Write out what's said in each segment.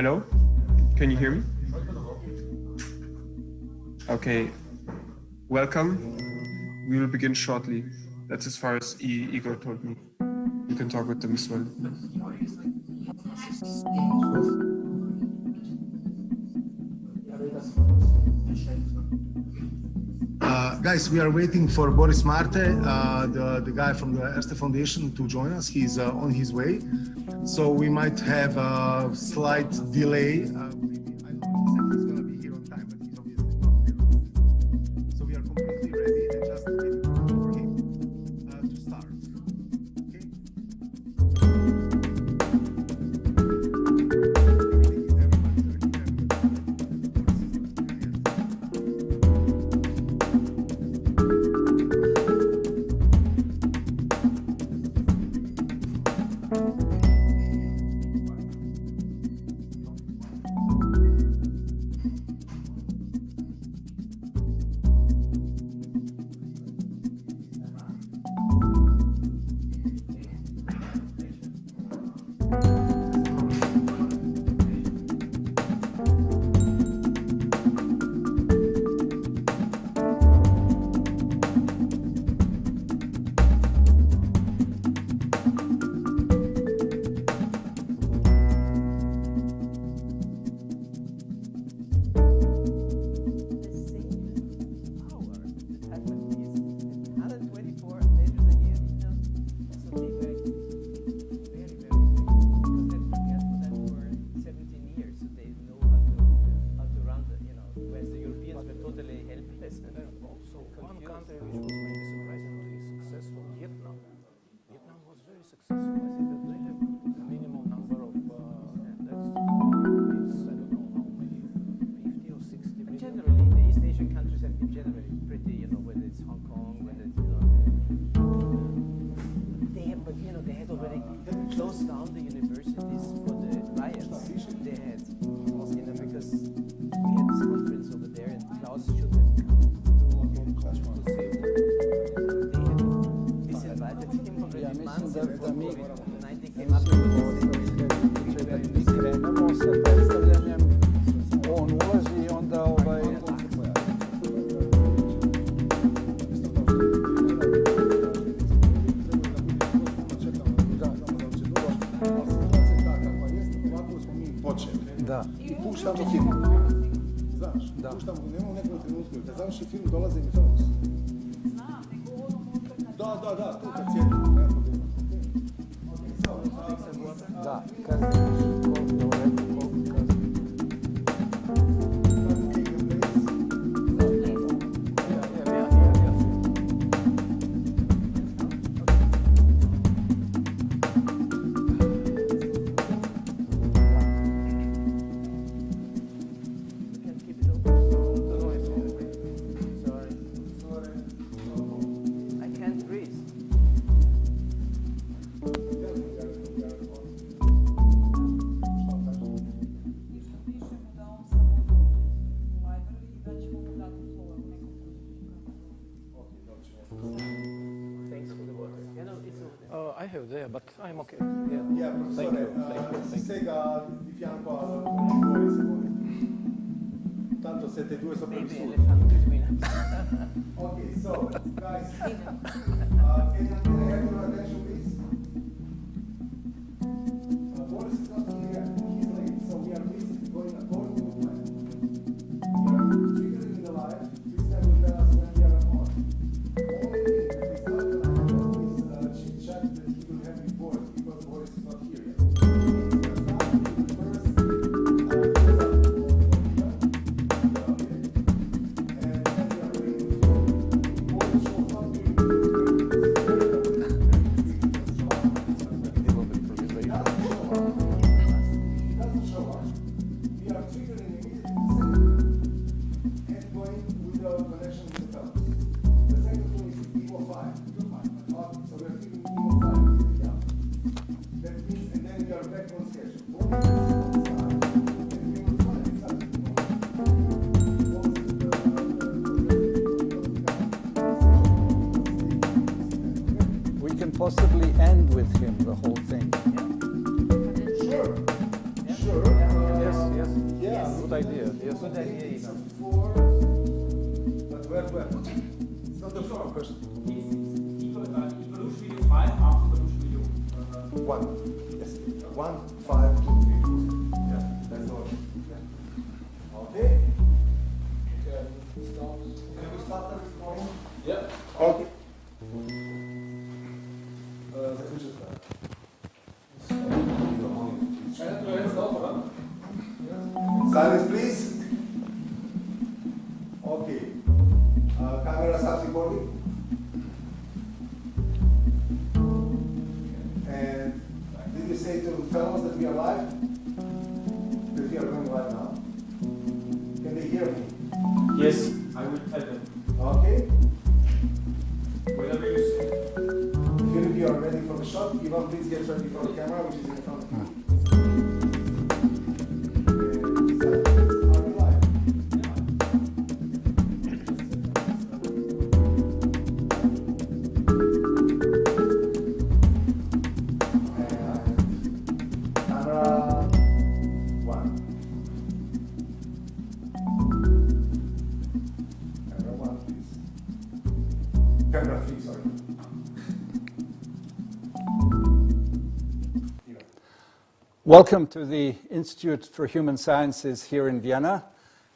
Hello? Can you hear me? Okay. Welcome. We will begin shortly. That's as far as Igor told me. You can talk with them as well. Guys, we are waiting for Boris Marte, the guy from the Erste Foundation, to join us. He's on his way. So we might have a slight delay. I don't know if he's going to be here on time, but he's obviously not here. So we are completely ready and just waiting for him to start. I have there, but I'm okay. Yeah, thank you. Sega di fianco al tanto siete due sopravvissuti. Okay, so guys, can you have your attention, please? Boris is not here; he's late, so we are basically going according to the plan. We are figuring the live. Please tell us when we are on. Only thing that is not going to happen is chit-chat that he will have before because Boris is not here yet. Possibly end with him the whole thing. Sure. Sure. Yes. Yeah, good idea. Yes. Good idea. It's a 4. But where? It's not the 4 question. Evolution video 5 after evolution video 1. Yes. 1, 5, 2, 3, 4. Yeah, that's the order. Yeah. Okay. Can we start the recording? Yeah. Okay. Zaključite. Silence, please. Okay. Camera starts recording. And did you say to the fellows that we are live? That we are going live now. Can they hear me? Yes, I will tell them. Okay. Whatever you say. Philip, you are ready for the shot. Ivan, please get ready for the camera, which is in front of you. Are we live? Camera 1. Camera 1, please. Camera 3, sorry. Welcome to the Institute for Human Sciences here in Vienna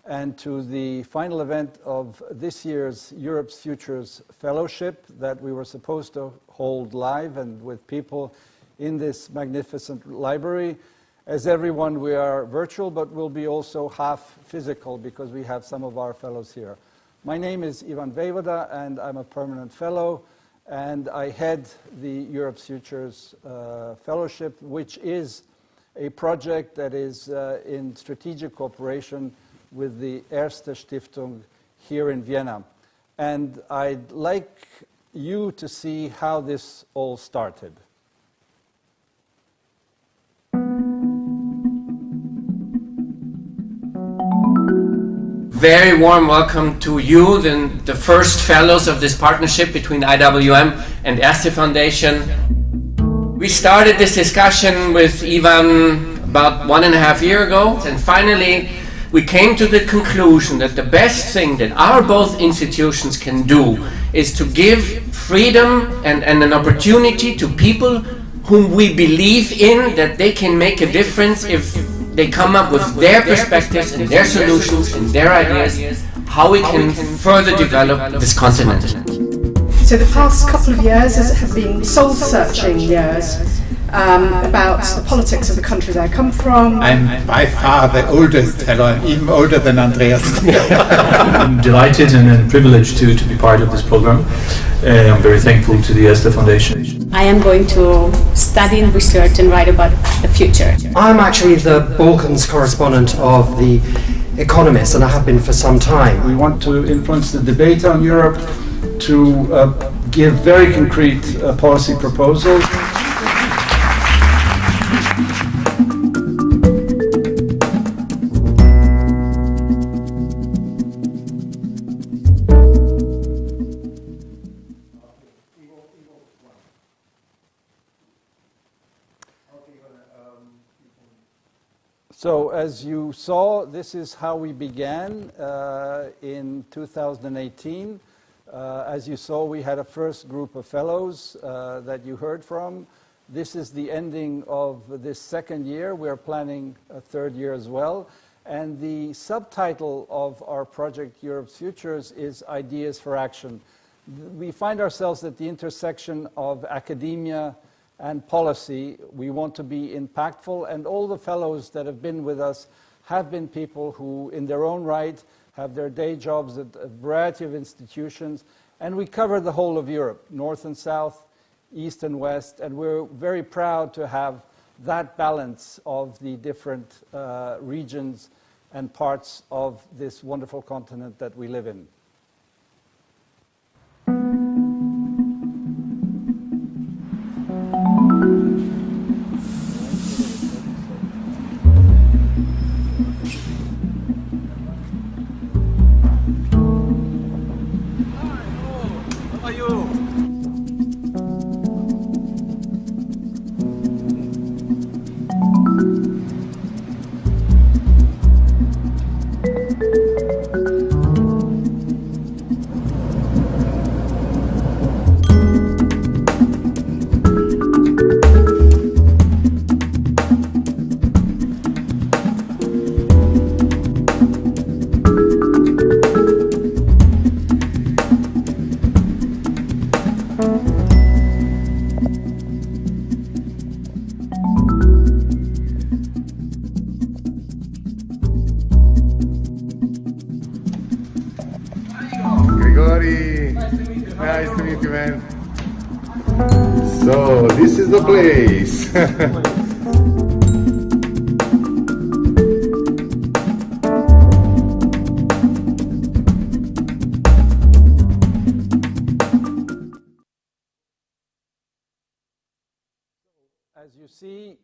and to the final event of this year's Europe's Futures Fellowship that we were supposed to hold live and with people in this magnificent library. As everyone, we are virtual, but we'll be also half physical because we have some of our fellows here. My name is Ivan Vejvoda, and I'm a permanent fellow, and I head the Europe's Futures Fellowship, which is a project that is in strategic cooperation with the Erste Stiftung here in Vienna. And I'd like you to see how this all started. Very warm welcome to you, the first fellows of this partnership between IWM and Erste Foundation. We started this discussion with Ivan about 1.5 years ago, and finally we came to the conclusion that the best thing that our both institutions can do is to give freedom and an opportunity to people whom we believe in, that they can make a difference if they come up with their perspectives and their solutions and their ideas, how we can further develop this continent. So the past couple of years have been soul-searching years about the politics of the country that I come from. I'm by far the oldest fellow. I'm even older than Andreas. I'm delighted and privileged to be part of this program. I'm very thankful to the Erste Foundation. I am going to study and research and write about the future. I'm actually the Balkans correspondent of The Economist, and I have been for some time. We want to influence the debate on Europe, to give very concrete policy proposals. So as you saw, this is how we began in 2018. As you saw, we had a first group of fellows that you heard from. This is the ending of this second year. We're planning a third year as well. And the subtitle of our project, Europe's Futures, is Ideas for Action. We find ourselves at the intersection of academia and policy. We want to be impactful, and all the fellows that have been with us have been people who, in their own right, have their day jobs at a variety of institutions, and we cover the whole of Europe, north and south, east and west, and we're very proud to have that balance of the different regions and parts of this wonderful continent that we live in. Nice to meet you, man. So, this is the place. As you see,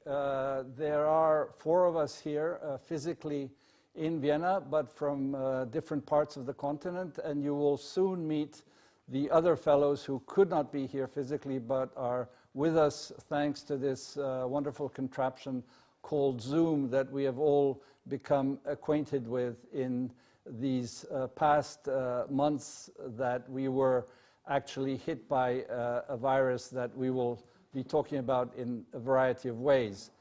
there are 4 of us here physically in Vienna, but from different parts of the continent, and you will soon meet the other fellows who could not be here physically but are with us thanks to this wonderful contraption called Zoom that we have all become acquainted with in these past months that we were actually hit by a virus that we will be talking about in a variety of ways.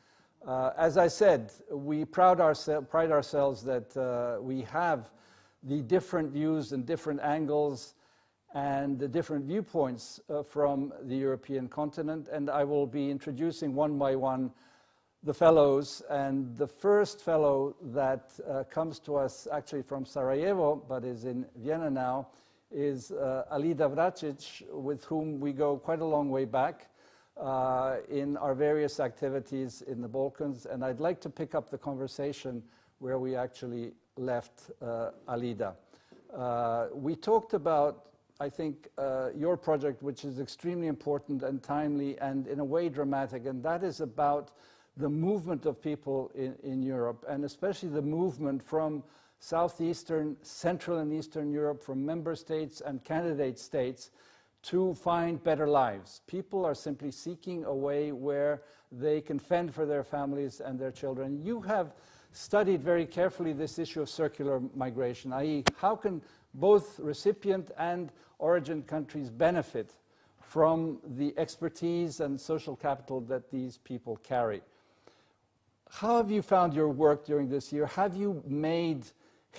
As I said, we pride ourselves that we have the different views and different angles and the different viewpoints from the European continent, and I will be introducing one by one the fellows. And the first fellow that comes to us actually from Sarajevo, but is in Vienna now, is Alida Vračić, with whom we go quite a long way back in our various activities in the Balkans, and I'd like to pick up the conversation where we actually left Alida. We talked about, I think, your project, which is extremely important and timely and in a way dramatic, and that is about the movement of people in Europe, and especially the movement from Southeastern, Central and Eastern Europe, from member states and candidate states, to find better lives. People are simply seeking a way where they can fend for their families and their children. You have studied very carefully this issue of circular migration, i.e. how can both recipient and origin countries benefit from the expertise and social capital that these people carry. How have you found your work during this year? Have you made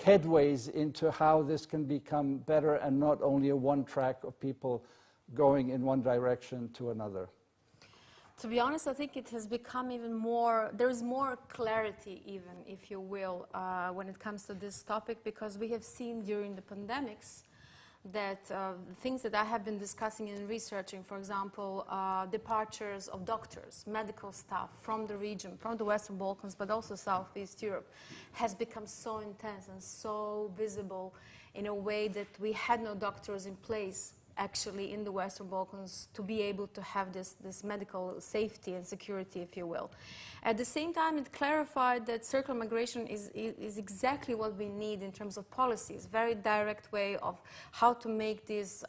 headways into how this can become better and not only a one track of people going in one direction to another? To be honest, I think it has become even more, there is more clarity even, if you will, when it comes to this topic, because we have seen during the pandemics that things that I have been discussing and researching, for example, departures of doctors, medical staff from the region, from the Western Balkans, but also Southeast Europe, has become so intense and so visible in a way that we had no doctors in place actually in the Western Balkans to be able to have this medical safety and security, if you will. At the same time, it clarified that circular migration is exactly what we need in terms of policies, very direct way of how to make these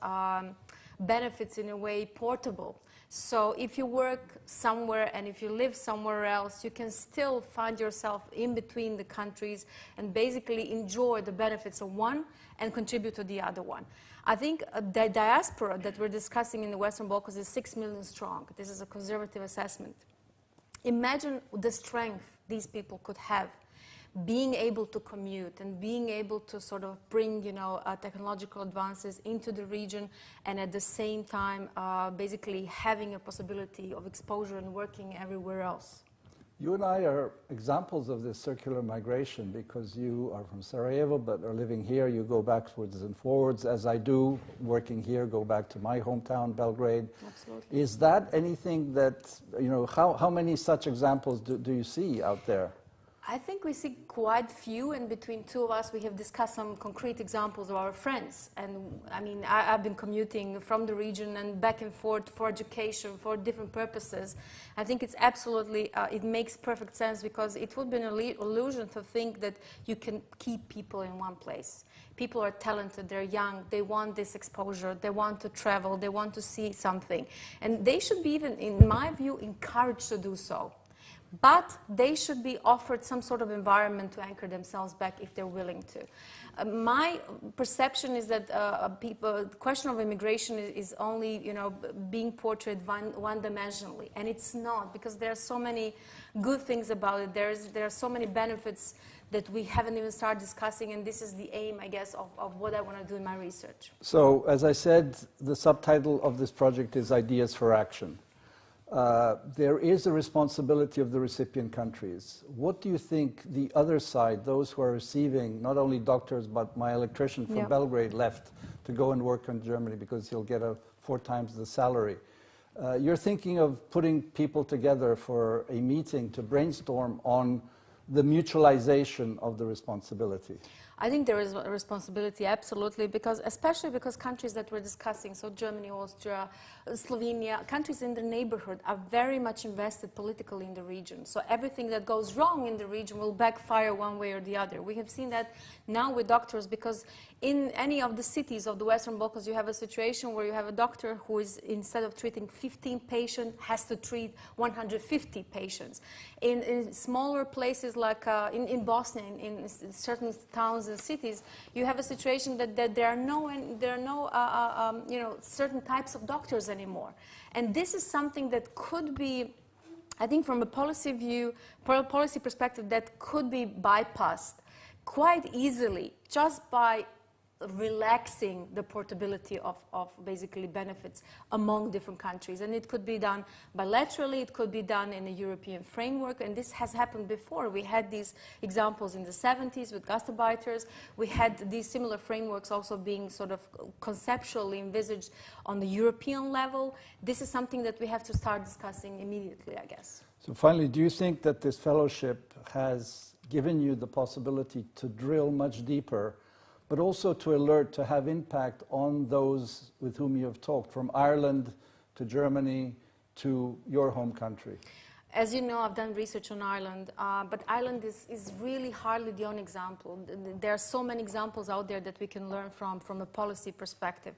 benefits in a way portable. So if you work somewhere and if you live somewhere else, you can still find yourself in between the countries and basically enjoy the benefits of one and contribute to the other one. I think the diaspora that we're discussing in the Western Balkans is 6 million strong. This is a conservative assessment. Imagine the strength these people could have, being able to commute and being able to sort of bring, technological advances into the region, and at the same time, basically having a possibility of exposure and working everywhere else. You and I are examples of this circular migration because you are from Sarajevo but are living here. You go backwards and forwards, as I do, working here, go back to my hometown, Belgrade. Absolutely. Is that anything that, how many such examples do you see out there? I think we see quite few, and between two of us we have discussed some concrete examples of our friends. And I mean, I've been commuting from the region and back and forth for education, for different purposes. I think it's absolutely, it makes perfect sense, because it would be an illusion to think that you can keep people in one place. People are talented, they're young, they want this exposure, they want to travel, they want to see something. And they should be even, in my view, encouraged to do so. But they should be offered some sort of environment to anchor themselves back if they're willing to. My perception is that the question of immigration is only, being portrayed one-dimensionally, and it's not, because there are so many good things about it. There are so many benefits that we haven't even started discussing, and this is the aim, I guess, of what I want to do in my research. So, as I said, the subtitle of this project is Ideas for Action. There is a responsibility of the recipient countries. What do you think the other side, those who are receiving, not only doctors, but my electrician from Belgrade left to go and work in Germany because he'll get 4 times the salary. You're thinking of putting people together for a meeting to brainstorm on the mutualization of the responsibility. I think there is a responsibility, absolutely, especially because countries that we're discussing, so Germany, Austria, Slovenia, countries in the neighborhood are very much invested politically in the region. So everything that goes wrong in the region will backfire one way or the other. We have seen that now with doctors, because in any of the cities of the Western Balkans, you have a situation where you have a doctor who is, instead of treating 15 patients, has to treat 150 patients. In smaller places like in Bosnia, in certain towns and cities, you have a situation that there are no certain types of doctors anymore. And this is something that could be, I think from a policy perspective, that could be bypassed quite easily just by relaxing the portability of basically benefits among different countries. And it could be done bilaterally, it could be done in a European framework, and this has happened before. We had these examples in the 70s with gastarbeiters. We had these similar frameworks also being sort of conceptually envisaged on the European level. This is something that we have to start discussing immediately, I guess. So finally, do you think that this fellowship has given you the possibility to drill much deeper, but also to alert, to have impact on those with whom you have talked, from Ireland to Germany to your home country? As you know, I've done research on Ireland, but Ireland is really hardly the only example. There are so many examples out there that we can learn from a policy perspective.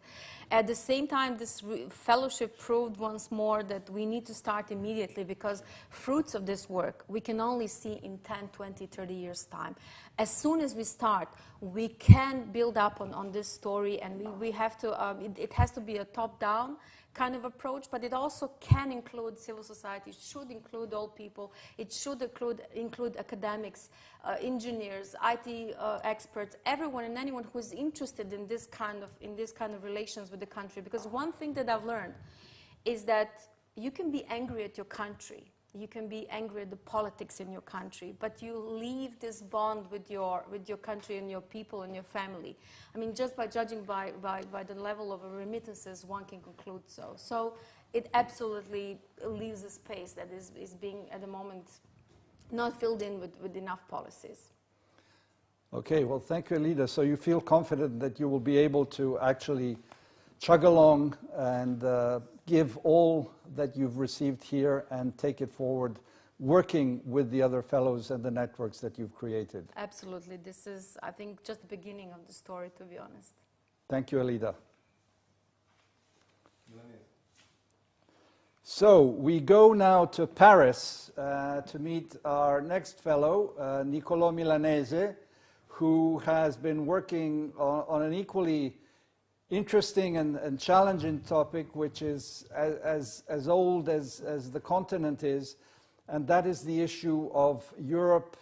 At the same time, this fellowship proved once more that we need to start immediately, because fruits of this work we can only see in 10, 20, 30 years' time. As soon as we start, we can build up on this story, and we have to, it has to be a top-down kind of approach, but it also can include civil society. It should include all people. It should include academics, engineers, IT experts, everyone and anyone who is interested in this kind of relations with the country. Because one thing that I've learned is that you can be angry at your country. You can be angry at the politics in your country, but you leave this bond with your country and your people and your family. I mean, just by judging by the level of remittances, one can conclude so. So it absolutely leaves a space that is being, at the moment, not filled in with enough policies. Okay, well, thank you, Alida. So you feel confident that you will be able to actually chug along and give all that you've received here and take it forward, working with the other fellows and the networks that you've created. Absolutely. This is, I think, just the beginning of the story, to be honest. Thank you, Alida. So we go now to Paris to meet our next fellow, Niccolo Milanese, who has been working on an equally interesting and challenging topic, which is as old as the continent is, and that is the issue of Europe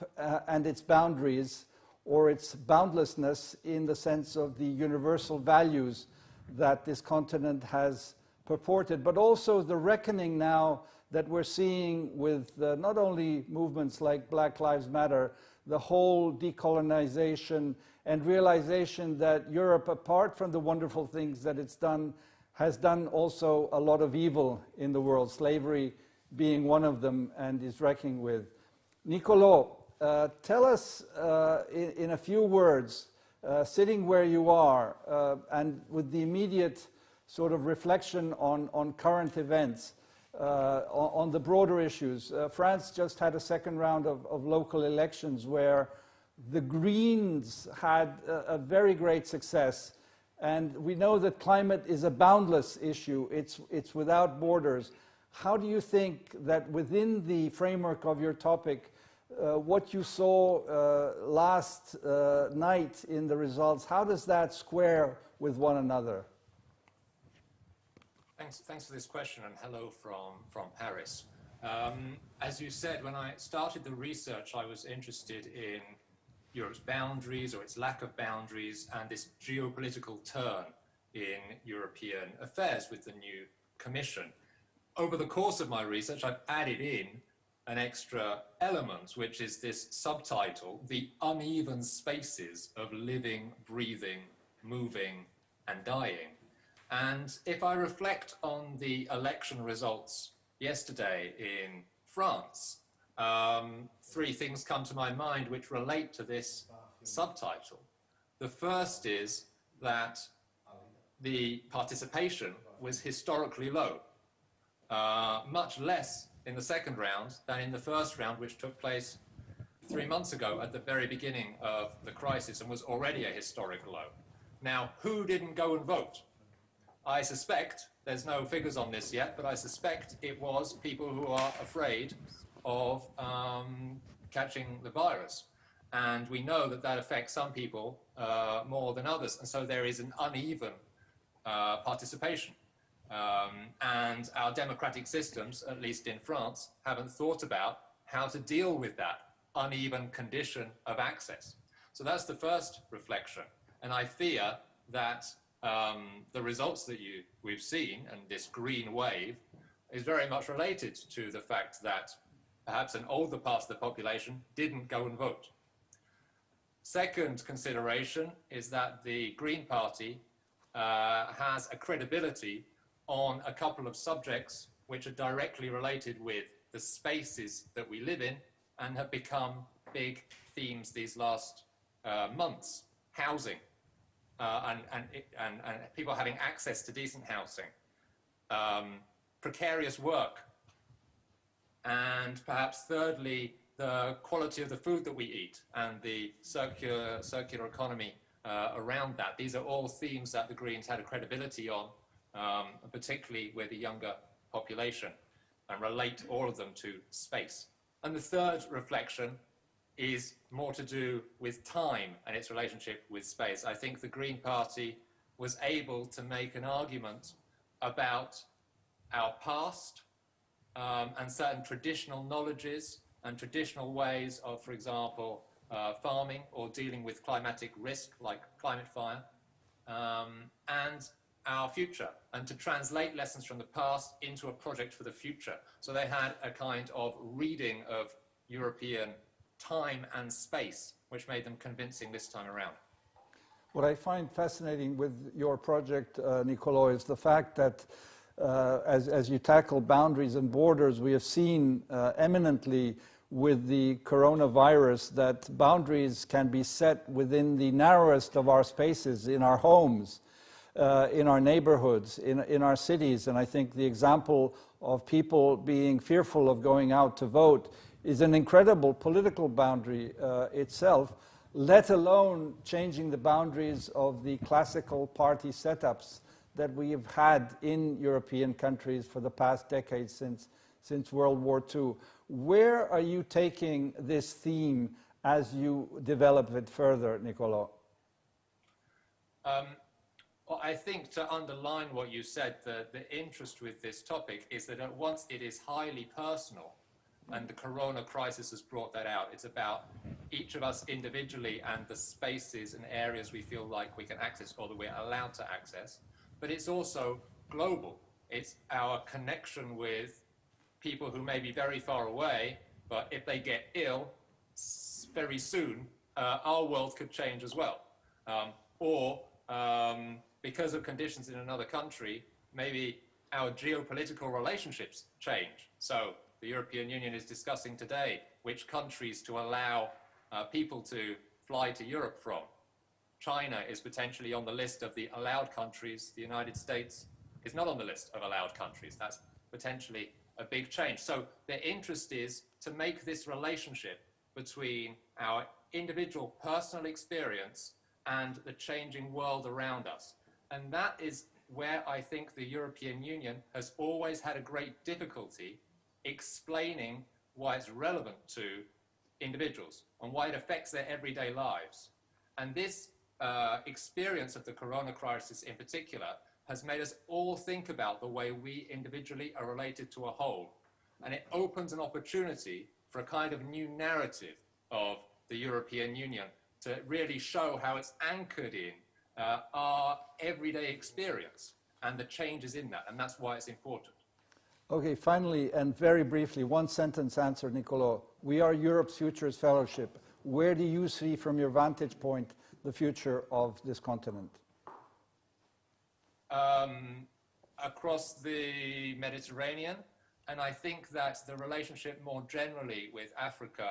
and its boundaries, or its boundlessness, in the sense of the universal values that this continent has purported, but also the reckoning now that we're seeing with not only movements like Black Lives Matter, the whole decolonization and realization that Europe, apart from the wonderful things that it's done, has done also a lot of evil in the world, slavery being one of them, and is reckoning with. Niccolo, tell us in a few words, sitting where you are, and with the immediate sort of reflection on current events, on the broader issues. France just had a second round of local elections where the Greens had a very great success, and we know that climate is a boundless issue. It's without borders. How do you think that within the framework of your topic, what you saw last night in the results, how does that square with one another? Thanks for this question, and hello from Paris. As you said, when I started the research, I was interested in Europe's boundaries, or its lack of boundaries, and this geopolitical turn in European affairs with the new Commission. Over the course of my research, I've added in an extra element, which is this subtitle, The Uneven Spaces of Living, Breathing, Moving and dying. And if I reflect on the election results yesterday in France, three things come to my mind which relate to this subtitle. The first is that the participation was historically low, much less in the second round than in the first round, which took place 3 months ago at the very beginning of the crisis and was already a historic low. Now, who didn't go and vote? I suspect, there's no figures on this yet, but I suspect it was people who are afraid of catching the virus. And we know that that affects some people more than others. And so there is an uneven participation. And our democratic systems, at least in France, haven't thought about how to deal with that uneven condition of access. So that's the first reflection. And I fear that the results that we've seen and this green wave is very much related to the fact that perhaps an older part of the population didn't go and vote. Second consideration is that the Green Party has a credibility on a couple of subjects which are directly related with the spaces that we live in and have become big themes these last months. Housing and people having access to decent housing, precarious work, and perhaps thirdly, the quality of the food that we eat and the circular economy around that. These are all themes that the Greens had a credibility on, particularly with the younger population, and relate all of them to space. And the third reflection is more to do with time and its relationship with space. I think the Green Party was able to make an argument about our past and certain traditional knowledges and traditional ways of, for example, farming or dealing with climatic risk like climate fire, and our future, and to translate lessons from the past into a project for the future. So they had a kind of reading of European time and space, which made them convincing this time around. What I find fascinating with your project, Niccolo, is the fact that as you tackle boundaries and borders, we have seen eminently with the coronavirus that boundaries can be set within the narrowest of our spaces, in our homes, in our neighborhoods, in our cities. And I think the example of people being fearful of going out to vote is an incredible political boundary itself, let alone changing the boundaries of the classical party setups that we have had in European countries for the past decades since World War II. Where are you taking this theme as you develop it further, Niccolo? Well, I think to underline what you said, the interest with this topic is that at once it is highly personal, and the corona crisis has brought that out. It's about each of us individually and the spaces and areas we feel like we can access or that we're allowed to access. But it's also global. It's our connection with people who may be very far away, but if they get ill very soon, our world could change as well. Because of conditions in another country, maybe our geopolitical relationships change. So the European Union is discussing today which countries to allow people to fly to Europe from. China is potentially on the list of the allowed countries. The United States is not on the list of allowed countries. That's potentially a big change. So the interest is to make this relationship between our individual personal experience and the changing world around us. And that is where I think the European Union has always had a great difficulty explaining why it's relevant to individuals and why it affects their everyday lives. And this experience of the corona crisis in particular has made us all think about the way we individually are related to a whole. And it opens an opportunity for a kind of new narrative of the European Union to really show how it's anchored in our everyday experience and the changes in that. And that's why it's important. Okay, finally, and very briefly, one sentence answer, Niccolo. We are Europe's Futures Fellowship. Where do you see, from your vantage point, the future of this continent? across the Mediterranean. And I think that the relationship more generally with Africa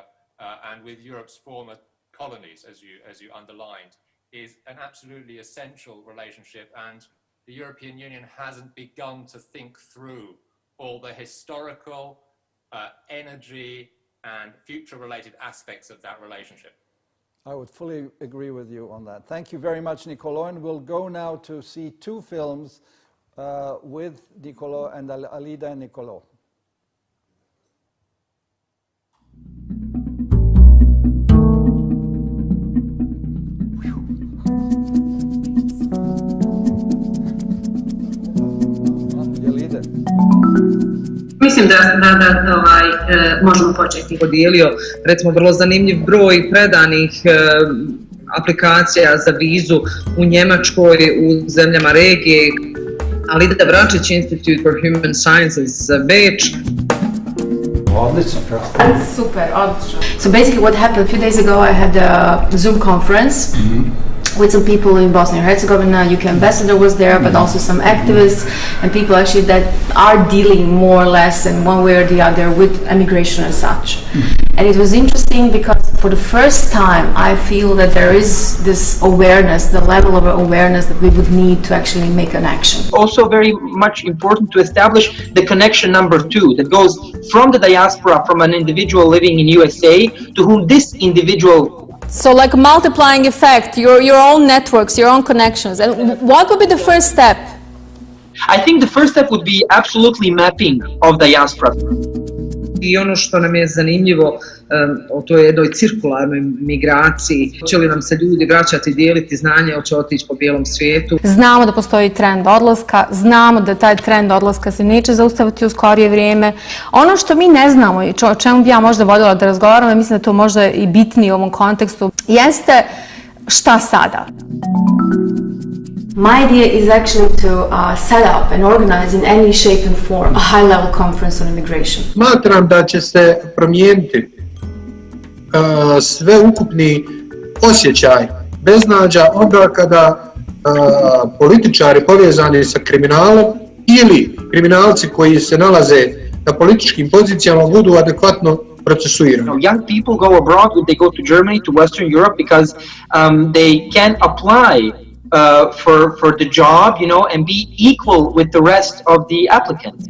and with Europe's former colonies, as you underlined, is an absolutely essential relationship. And the European Union hasn't begun to think through all the historical, energy, and future-related aspects of that relationship. I would fully agree with you on that. Thank you very much, Niccolo. And we'll go now to see two films with Niccolo and Alida and Niccolo. Mislim da možemo početi. Podijelio, recimo, vrlo zanimljiv broj predanih aplikacija za vizu u Njemačkoj, u zemljama regije. Alida Vračić Institute for Human Sciences, Beč. Super, odlično. So basically what happened a few days ago, I had a Zoom conference with some people in Bosnia and Herzegovina. UK ambassador was there, but also some activists and people actually that are dealing more or less in one way or the other with immigration as such. And it was interesting because for the first time I feel that there is this awareness, the level of awareness that we would need to actually make an action. Also very much important to establish the connection number 2 that goes from the diaspora, from an individual living in USA to whom this individual. So like multiplying effect, your own networks, your own connections. And what would be the first step? I think the first step would be absolutely mapping of diaspora. I ono što nam je zanimljivo o toj jednoj cirkularnoj migraciji, hoće li nam se ljudi vraćati, dijeliti znanje, hoće otići po bijelom svijetu. Znamo da postoji trend odlaska, znamo da taj trend odlaska se neće zaustaviti u skorije vrijeme. Ono što mi ne znamo i o čemu bi ja možda voljela da razgovaram, i mislim da to možda i bitnije u ovom kontekstu, jeste šta sada? My idea is actually to set up and organize in any shape and form a high-level conference on immigration. Smatram da će se promijeniti sveukupni osjećaj beznađa onda kada političari povezani sa kriminalom ili kriminalci koji se nalaze na političkim pozicijama budu adekvatno procesuirani. Young people go abroad when they go to Germany, to Western Europe, because they can apply for the job, and be equal with the rest of the applicants.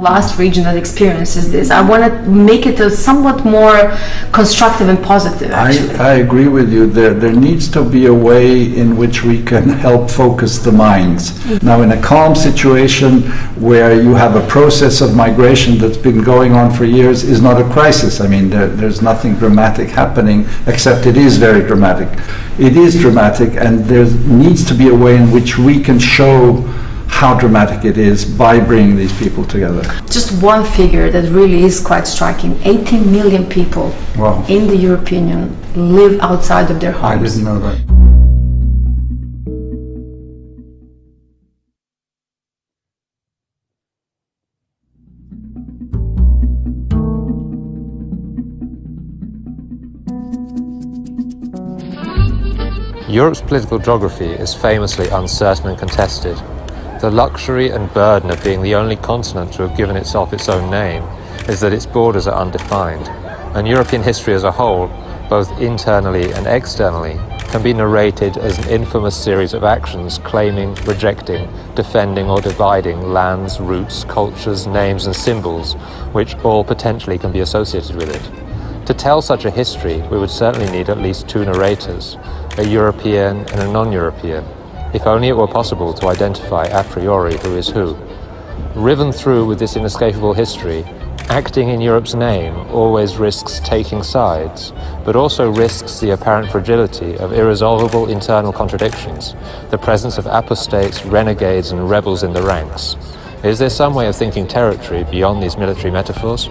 Last region that experiences this, I want to make it a somewhat more constructive and positive, actually. I agree with you. There needs to be a way in which we can help focus the minds. Now, in a calm situation where you have a process of migration that's been going on for years is not a crisis. I mean, there's nothing dramatic happening, except it is very dramatic. It is dramatic, and there needs to be a way in which we can show how dramatic it is by bringing these people together. Just one figure that really is quite striking. 18 million people in the European Union live outside of their homes. I didn't know that. Europe's political geography is famously uncertain and contested. The luxury and burden of being the only continent to have given itself its own name is that its borders are undefined, and European history as a whole, both internally and externally, can be narrated as an infamous series of actions claiming, rejecting, defending or dividing lands, routes, cultures, names and symbols, which all potentially can be associated with it. To tell such a history, we would certainly need at least two narrators, a European and a non-European, if only it were possible to identify a priori who is who. Riven through with this inescapable history, acting in Europe's name always risks taking sides, but also risks the apparent fragility of irresolvable internal contradictions, the presence of apostates, renegades and rebels in the ranks. Is there some way of thinking territory beyond these military metaphors?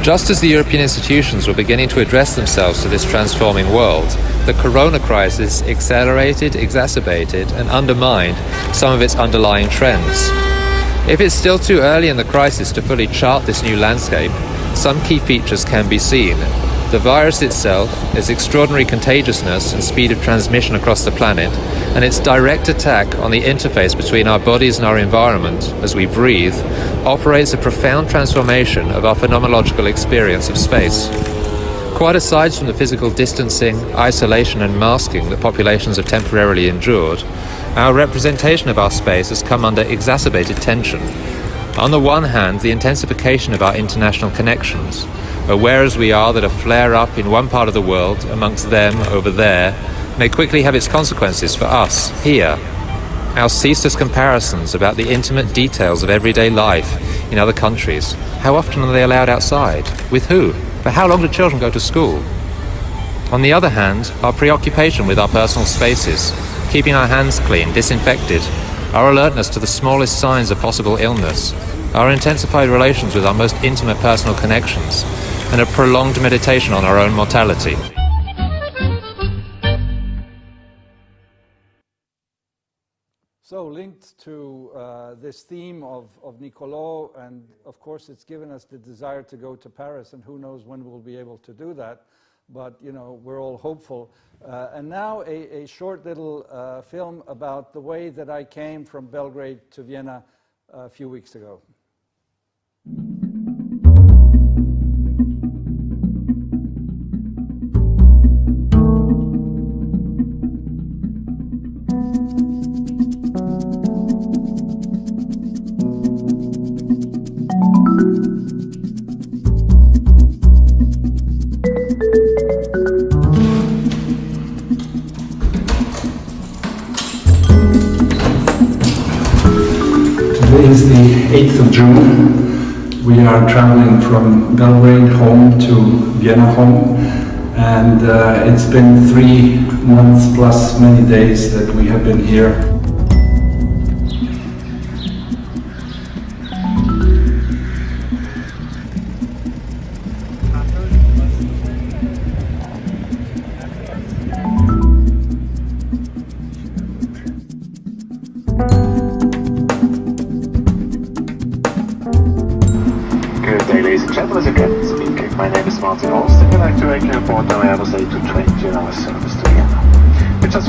Just as the European institutions were beginning to address themselves to this transforming world, the corona crisis accelerated, exacerbated and undermined some of its underlying trends. If it's still too early in the crisis to fully chart this new landscape, some key features can be seen. the virus itself, its extraordinary contagiousness and speed of transmission across the planet, and its direct attack on the interface between our bodies and our environment as we breathe, operates a profound transformation of our phenomenological experience of space. Quite aside from the physical distancing, isolation and masking that populations have temporarily endured, our representation of our space has come under exacerbated tension. On the one hand, the intensification of our international connections, aware as we are that a flare-up in one part of the world amongst them over there may quickly have its consequences for us here. Our ceaseless comparisons about the intimate details of everyday life in other countries. How often are they allowed outside? With who? For how long do children go to school? On the other hand, our preoccupation with our personal spaces, keeping our hands clean, disinfected, our alertness to the smallest signs of possible illness, our intensified relations with our most intimate personal connections, and a prolonged meditation on our own mortality. So linked to this theme of Niccolo, and of course it's given us the desire to go to Paris, and who knows when we'll be able to do that, but you know, we're all hopeful. And now a short little film about the way that I came from Belgrade to Vienna a few weeks ago. Is the 8th of June. We are traveling from Belgrade home to Vienna home, and it's been 3 months plus many days that we have been here.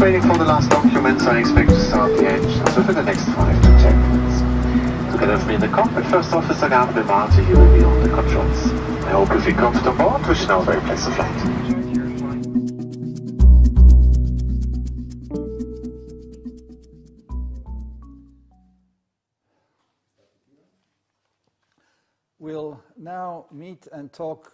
Waiting for the last documents. I expect to start the engines within the next 5 to 10 minutes. Together with me in the cockpit, First Officer Garde, he will be on the controls. I hope you feel comfortable and wish you now a very pleasant flight. We'll now meet and talk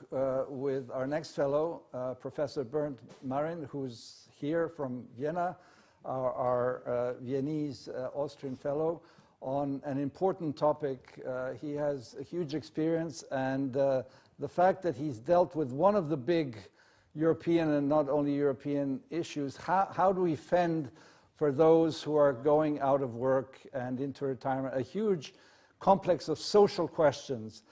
with our next fellow, Professor Bernd Marin, who's here from Vienna, our Viennese Austrian fellow, on an important topic. He has a huge experience, and the fact that he's dealt with one of the big European and not only European issues, how do we fend for those who are going out of work and into retirement, a huge complex of social questions.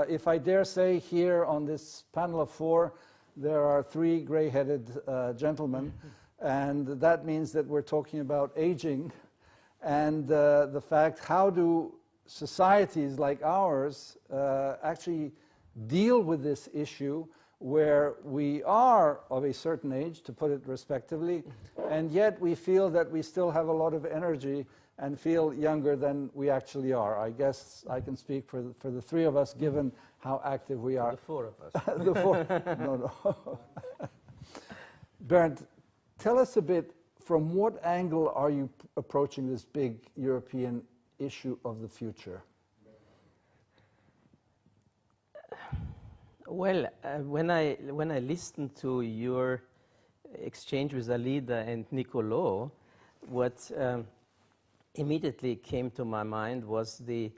If I dare say, here on this panel of 4, there are 3 gray-headed gentlemen, and that means that we're talking about aging and the fact, how do societies like ours actually deal with this issue where we are of a certain age, to put it respectively, and yet we feel that we still have a lot of energy and feel younger than we actually are. I guess I can speak for the 3 of us, given how active we are. The 4 of us. The 4. No. Bernd, tell us a bit, from what angle are you approaching this big European issue of the future? Well, when I listened to your exchange with Alida and Niccolo, what immediately came to my mind was the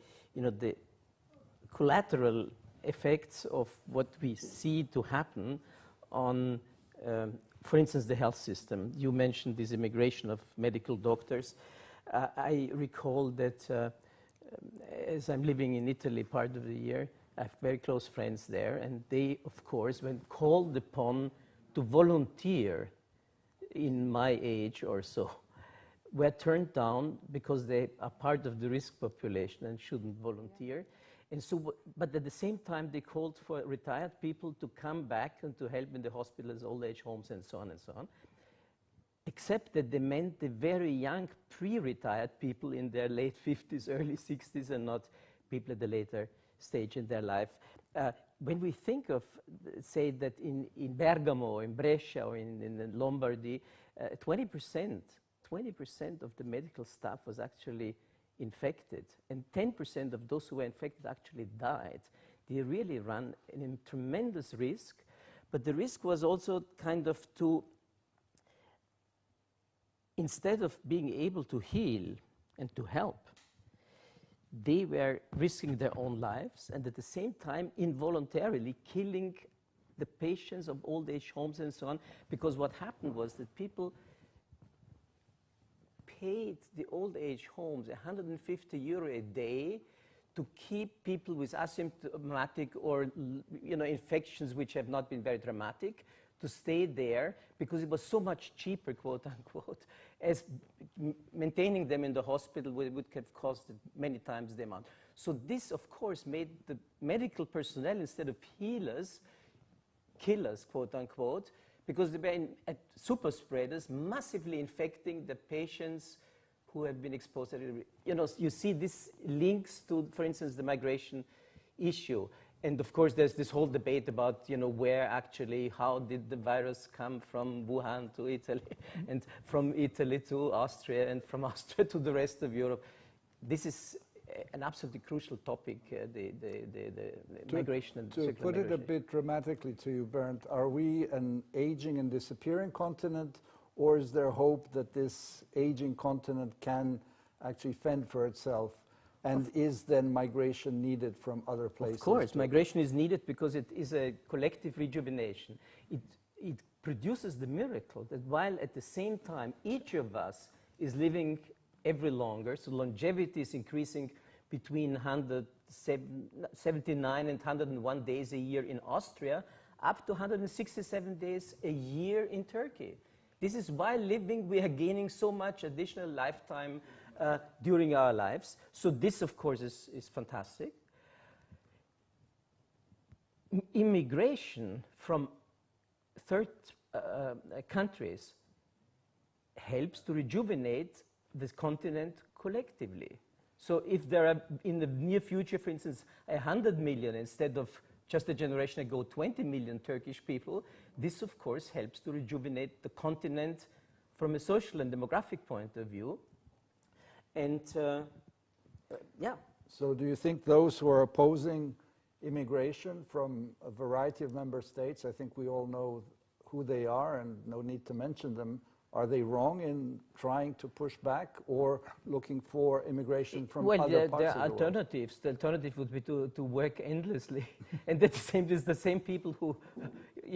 collateral effects of what we see to happen on, for instance, the health system. You mentioned this immigration of medical doctors. I recall that as I'm living in Italy part of the year, I have very close friends there, and they, of course, when called upon to volunteer in my age or so, were turned down because they are part of the risk population and shouldn't volunteer. And so, but at the same time, they called for retired people to come back and to help in the hospitals, old age homes, and so on and so on. Except that they meant the very young pre-retired people in their late 50s, early 60s, and not people at the later stage in their life. When we think of, say, that in Bergamo, in Brescia, or in Lombardy, 20% of the medical staff was actually infected, and 10% of those who were infected actually died. They really ran a tremendous risk, but the risk was also kind of to, instead of being able to heal and to help, they were risking their own lives and at the same time involuntarily killing the patients of old age homes and so on, because what happened was that people paid the old age homes €150 a day to keep people with asymptomatic or infections which have not been very dramatic to stay there, because it was so much cheaper, quote unquote, as maintaining them in the hospital would have costed many times the amount. So this, of course, made the medical personnel, instead of healers, killers, quote unquote, because they were super spreaders, massively infecting the patients who have been exposed. You see this links to, for instance, the migration issue. And of course, there's this whole debate about, where actually, how did the virus come from Wuhan to Italy, and from Italy to Austria, and from Austria to the rest of Europe. This is an absolutely crucial topic, the migration and circular To put migration. it a bit dramatically to you, Bernd, are we an aging and disappearing continent, or is there hope that this aging continent can actually fend for itself? And is then migration needed from other places? Of course, migration is needed because it is a collective rejuvenation. It produces the miracle that while at the same time each of us is living ever longer, so longevity is increasing between 179 and 101 days a year in Austria, up to 167 days a year in Turkey. This is while living, we are gaining so much additional lifetime during our lives. So this, of course, is fantastic. Immigration from third countries helps to rejuvenate this continent collectively. So if there are, in the near future, for instance, 100 million instead of just a generation ago, 20 million Turkish people, this, of course, helps to rejuvenate the continent from a social and demographic point of view. And yeah. So do you think those who are opposing immigration from a variety of member states, I think we all know who they are and no need to mention them, are they wrong in trying to push back or looking for immigration from other parts of the world? Well, there are alternatives. The alternative would be to work endlessly. And that's the same people who,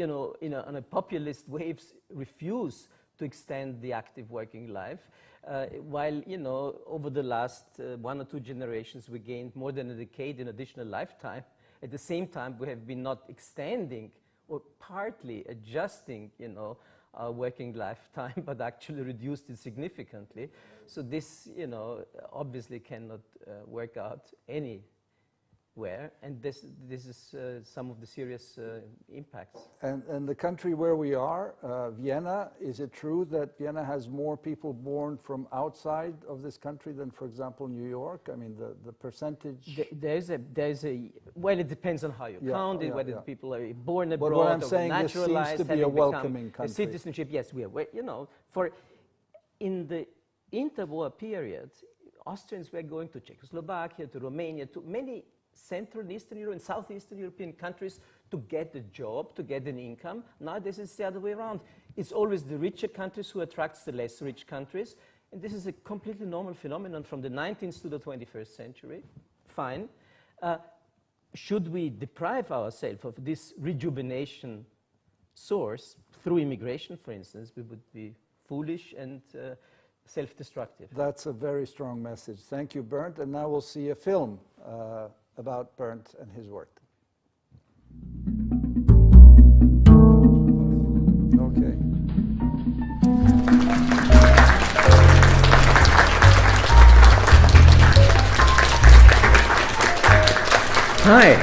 on a populist waves refuse to extend the active working life. While, over the last 1 or 2 generations, we gained more than a decade in additional lifetime. At the same time, we have been not extending or partly adjusting, our working lifetime, but actually reduced it significantly. So this, obviously cannot work out anywhere, and this is some of the serious impacts. And the country where we are, Vienna, is it true that Vienna has more people born from outside of this country than, for example, New York? I mean, the percentage... There's a well, it depends on how you count it, whether people are born abroad but what I'm or saying, naturalized, this seems to be a welcoming country. The citizenship, yes, we are. In the interwar period, Austrians were going to Czechoslovakia, to Romania, to many Central and Eastern Europe and Southeastern European countries to get a job, to get an income. Nowadays it's the other way around. It's always the richer countries who attracts the less rich countries. And this is a completely normal phenomenon from the 19th to the 21st century. Fine. Should we deprive ourselves of this rejuvenation source through immigration, for instance, we would be foolish and self-destructive. That's a very strong message. Thank you, Bernd. And now we'll see a film about Bernd and his work. Okay. Hi.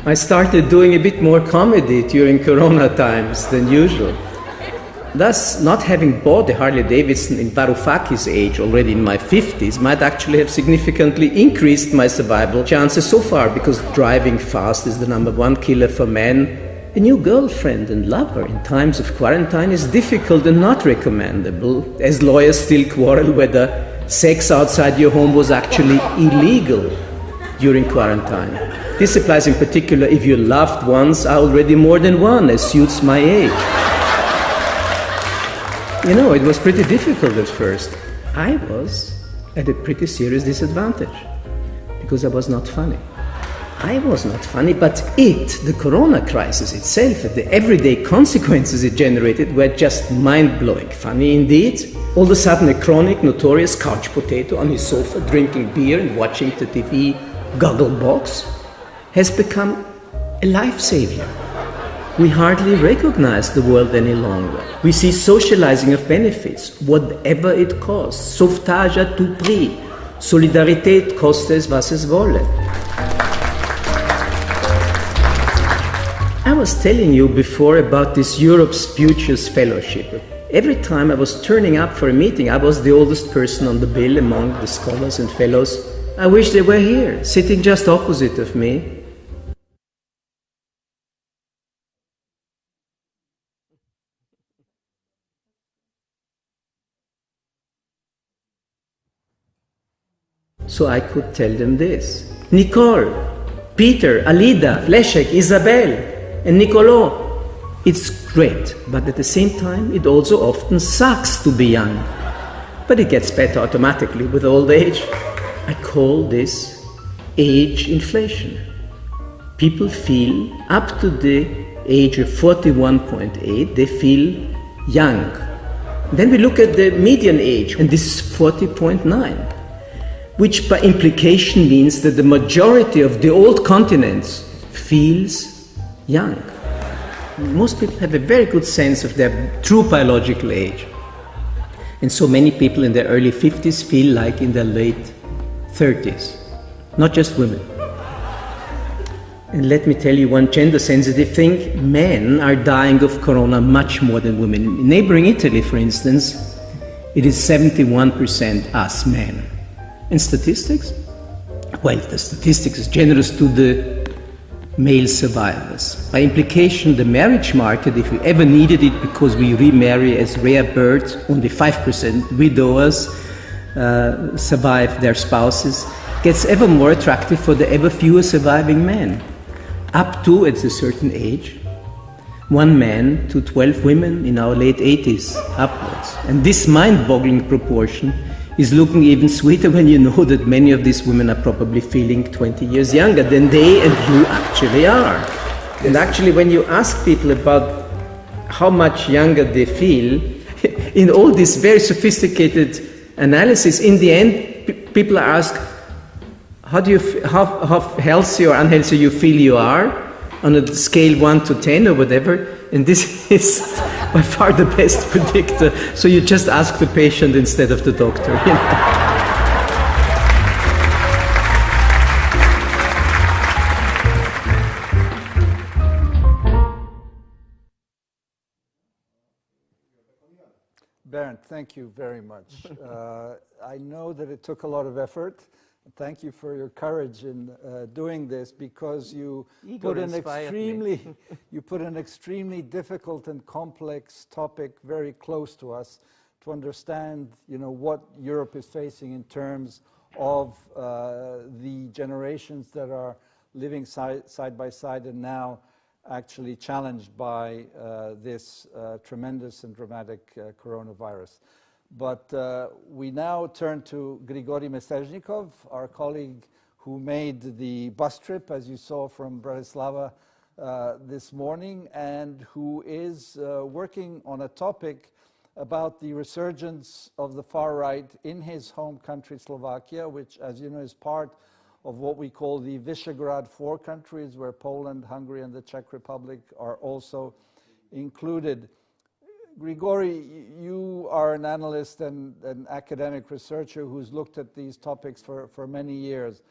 I started doing a bit more comedy during Corona times than usual. Thus, not having bought a Harley Davidson in Varoufakis' age, already in my 50s, might actually have significantly increased my survival chances so far, because driving fast is the #1 killer for men. A new girlfriend and lover in times of quarantine is difficult and not recommendable, as lawyers still quarrel whether sex outside your home was actually illegal during quarantine. This applies in particular if your loved ones are already more than one, as suits my age. You know, it was pretty difficult at first. I was at a pretty serious disadvantage, because I was not funny. I was not funny, but the corona crisis itself, and the everyday consequences it generated were just mind-blowing funny indeed. All of a sudden, a chronic, notorious couch potato on his sofa, drinking beer and watching the TV Gogglebox, has become a life-savior. We hardly recognize the world any longer. We see socializing of benefits, whatever it costs. Sauvetage à tout prix. Solidarität koste es, was es wolle. I was telling you before about this Europe's Futures Fellowship. Every time I was turning up for a meeting, I was the oldest person on the bill among the scholars and fellows. I wish they were here, sitting just opposite of me. So I could tell them this. Nicole, Péter, Alida, Leszek, Isabelle, and Niccolo. It's great, but at the same time, it also often sucks to be young. But it gets better automatically with old age. I call this age inflation. People feel, up to the age of 41.8, they feel young. Then we look at the median age, and this is 40.9. Which by implication means that the majority of the old continents feels young. Most people have a very good sense of their true biological age. And so many people in their early 50s feel like in their late 30s, not just women. And let me tell you one gender-sensitive thing. Men are dying of corona much more than women. In neighboring Italy, for instance, it is 71% us men. And statistics? Well, the statistics is generous to the male survivors. By implication, the marriage market, if we ever needed it because we remarry as rare birds, only 5% widowers survive their spouses, gets ever more attractive for the ever fewer surviving men. Up to, at a certain age, 1 man to 12 women in our late 80s upwards. And this mind-boggling proportion is looking even sweeter when you know that many of these women are probably feeling 20 years younger than they and you actually are. And actually, when you ask people about how much younger they feel, in all this very sophisticated analysis, in the end, people are asked, how healthy or unhealthy you feel you are on a scale 1 to 10 or whatever, and this is by far the best predictor. So you just ask the patient instead of the doctor. You know? Bernd, thank you very much. I know that it took a lot of effort. Thank you for your courage in doing this, because you put an extremely difficult and complex topic very close to us to understand, what Europe is facing in terms of the generations that are living side by side and now actually challenged by this tremendous and dramatic coronavirus. But we now turn to Grigorij Mesežnikov, our colleague who made the bus trip, as you saw, from Bratislava this morning, and who is working on a topic about the resurgence of the far right in his home country, Slovakia, which, as you know, is part of what we call the Visegrad 4 countries, where Poland, Hungary, and the Czech Republic are also included. Grigorij, you are an analyst and an academic researcher who's looked at these topics for many years.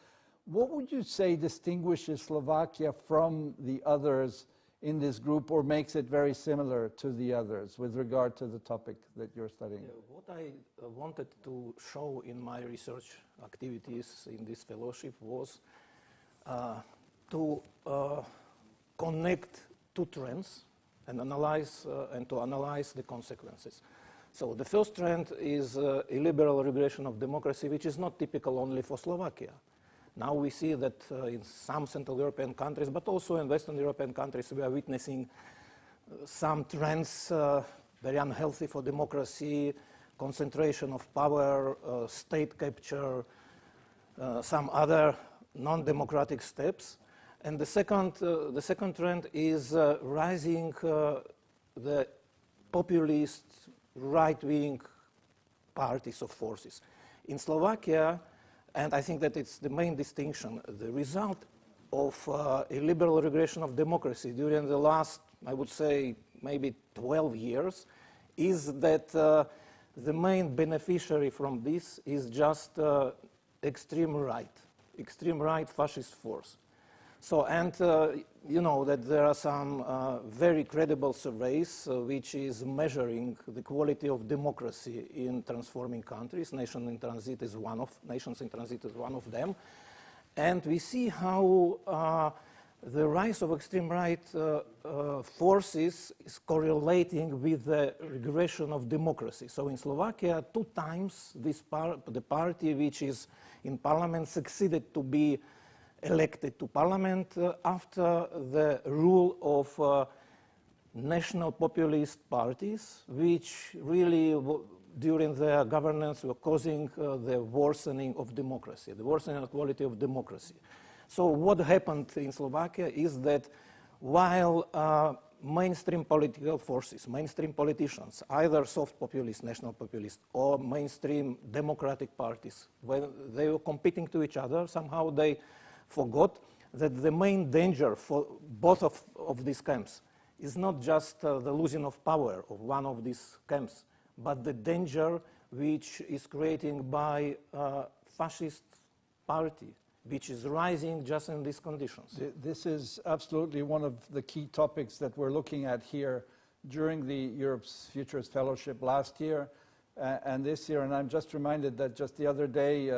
What would you say distinguishes Slovakia from the others in this group, or makes it very similar to the others with regard to the topic that you're studying? What I wanted to show in my research activities in this fellowship was to connect two trends and analyze the consequences. So the first trend is illiberal regression of democracy, which is not typical only for Slovakia. Now we see that in some Central European countries, but also in Western European countries, we are witnessing some trends very unhealthy for democracy, concentration of power, state capture, some other non-democratic steps. And the second trend is rising the populist right-wing parties of forces. In Slovakia, and I think that it's the main distinction, the result of illiberal regression of democracy during the last, I would say, maybe 12 years, is that the main beneficiary from this is just extreme right fascist force. So, and you know that there are some very credible surveys which is measuring the quality of democracy in transforming countries. Nations in Transit is one of them. And we see how the rise of extreme right forces is correlating with the regression of democracy. So in Slovakia, 2 times the party which is in parliament succeeded to be elected to parliament after the rule of national populist parties, which really during their governance were causing the worsening of democracy, the worsening of quality of democracy. So what happened in Slovakia is that while mainstream political forces, mainstream politicians, either soft populist, national populist, or mainstream democratic parties, when they were competing to each other, somehow they forgot that the main danger for both of these camps is not just the losing of power of one of these camps, but the danger which is created by fascist party, which is rising just in these conditions. This is absolutely one of the key topics that we're looking at here during the Europe's Futures Fellowship last year and this year. And I'm just reminded that just the other day,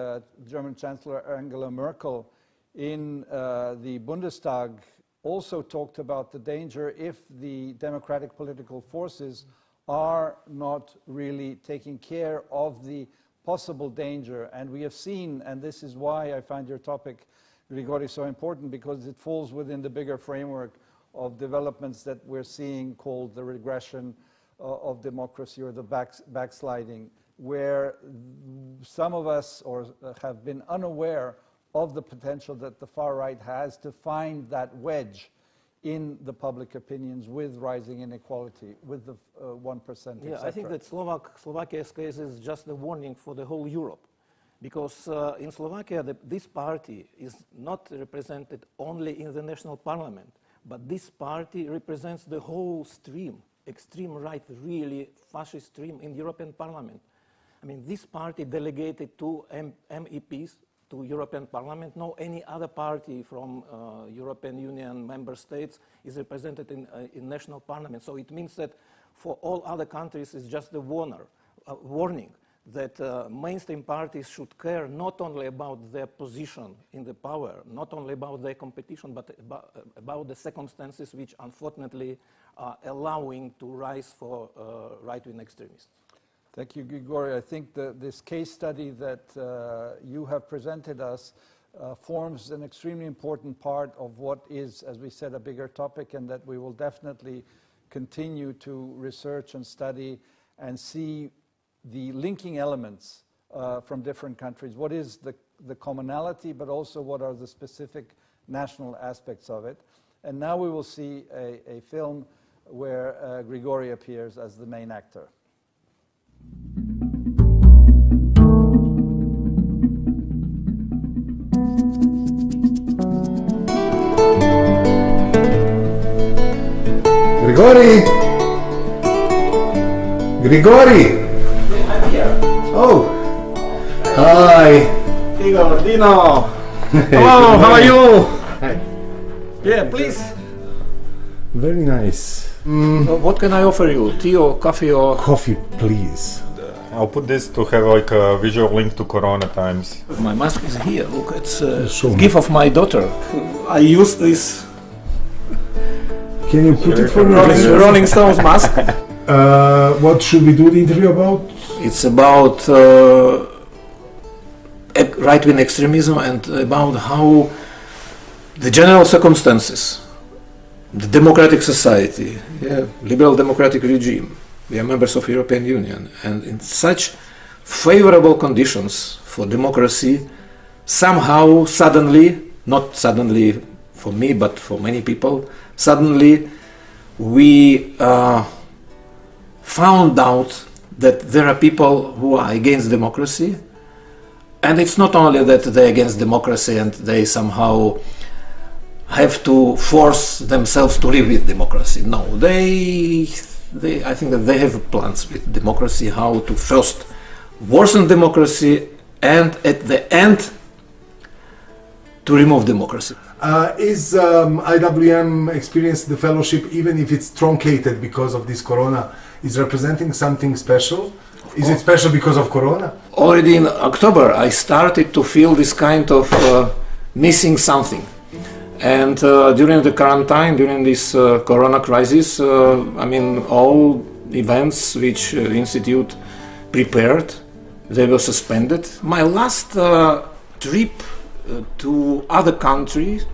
German Chancellor Angela Merkel in the Bundestag also talked about the danger if the democratic political forces are not really taking care of the possible danger. And we have seen, and this is why I find your topic, Grigorij, so important, because it falls within the bigger framework of developments that we're seeing called the regression of democracy or the backsliding, where some of us have been unaware of the potential that the far right has to find that wedge in the public opinions with rising inequality, with the 1%. Yeah, I think that Slovakia's case is just a warning for the whole Europe, because in Slovakia this party is not represented only in the national parliament, but this party represents the whole stream, extreme right, really fascist stream in the European Parliament. I mean, this party delegated 2 MEPs to European Parliament. No any other party from European Union member states is represented in national parliament. So it means that for all other countries it's just a warning that mainstream parties should care not only about their position in the power, not only about their competition, but about the circumstances which unfortunately are allowing to rise for right-wing extremists. Thank you, Grigorij. I think this case study that you have presented us forms an extremely important part of what is, as we said, a bigger topic, and that we will definitely continue to research and study and see the linking elements from different countries. What is the commonality, but also what are the specific national aspects of it. And now we will see a film where Grigorij appears as the main actor. Grigorij! Grigorij! I'm here. Oh! Hi! Igor, Dino! Hello, how are you? Hi. Yeah, please. Very nice. What can I offer you? Tea or coffee or? Coffee, please. I'll put this to have like a visual link to Corona times. My mask is here. Look, it's a gift of my daughter. I use this. Can you put it for me? Rolling Stones mask. What should we do the interview about? It's about right-wing extremism and about how the general circumstances, the democratic society, liberal democratic regime, we are members of European Union, and in such favorable conditions for democracy, somehow suddenly, not suddenly for me but for many people, suddenly we found out that there are people who are against democracy, and it's not only that they're against democracy and they somehow have to force themselves to live with democracy. No, I think that they have plans with democracy, how to first worsen democracy and at the end to remove democracy. Is IWM experience the fellowship, even if it's truncated because of this corona, is representing something special? Is it special because of corona? Already in October I started to feel this kind of missing something. And during the quarantine, during this corona crisis, I mean, all events which Institute prepared, they were suspended. My last trip to other countries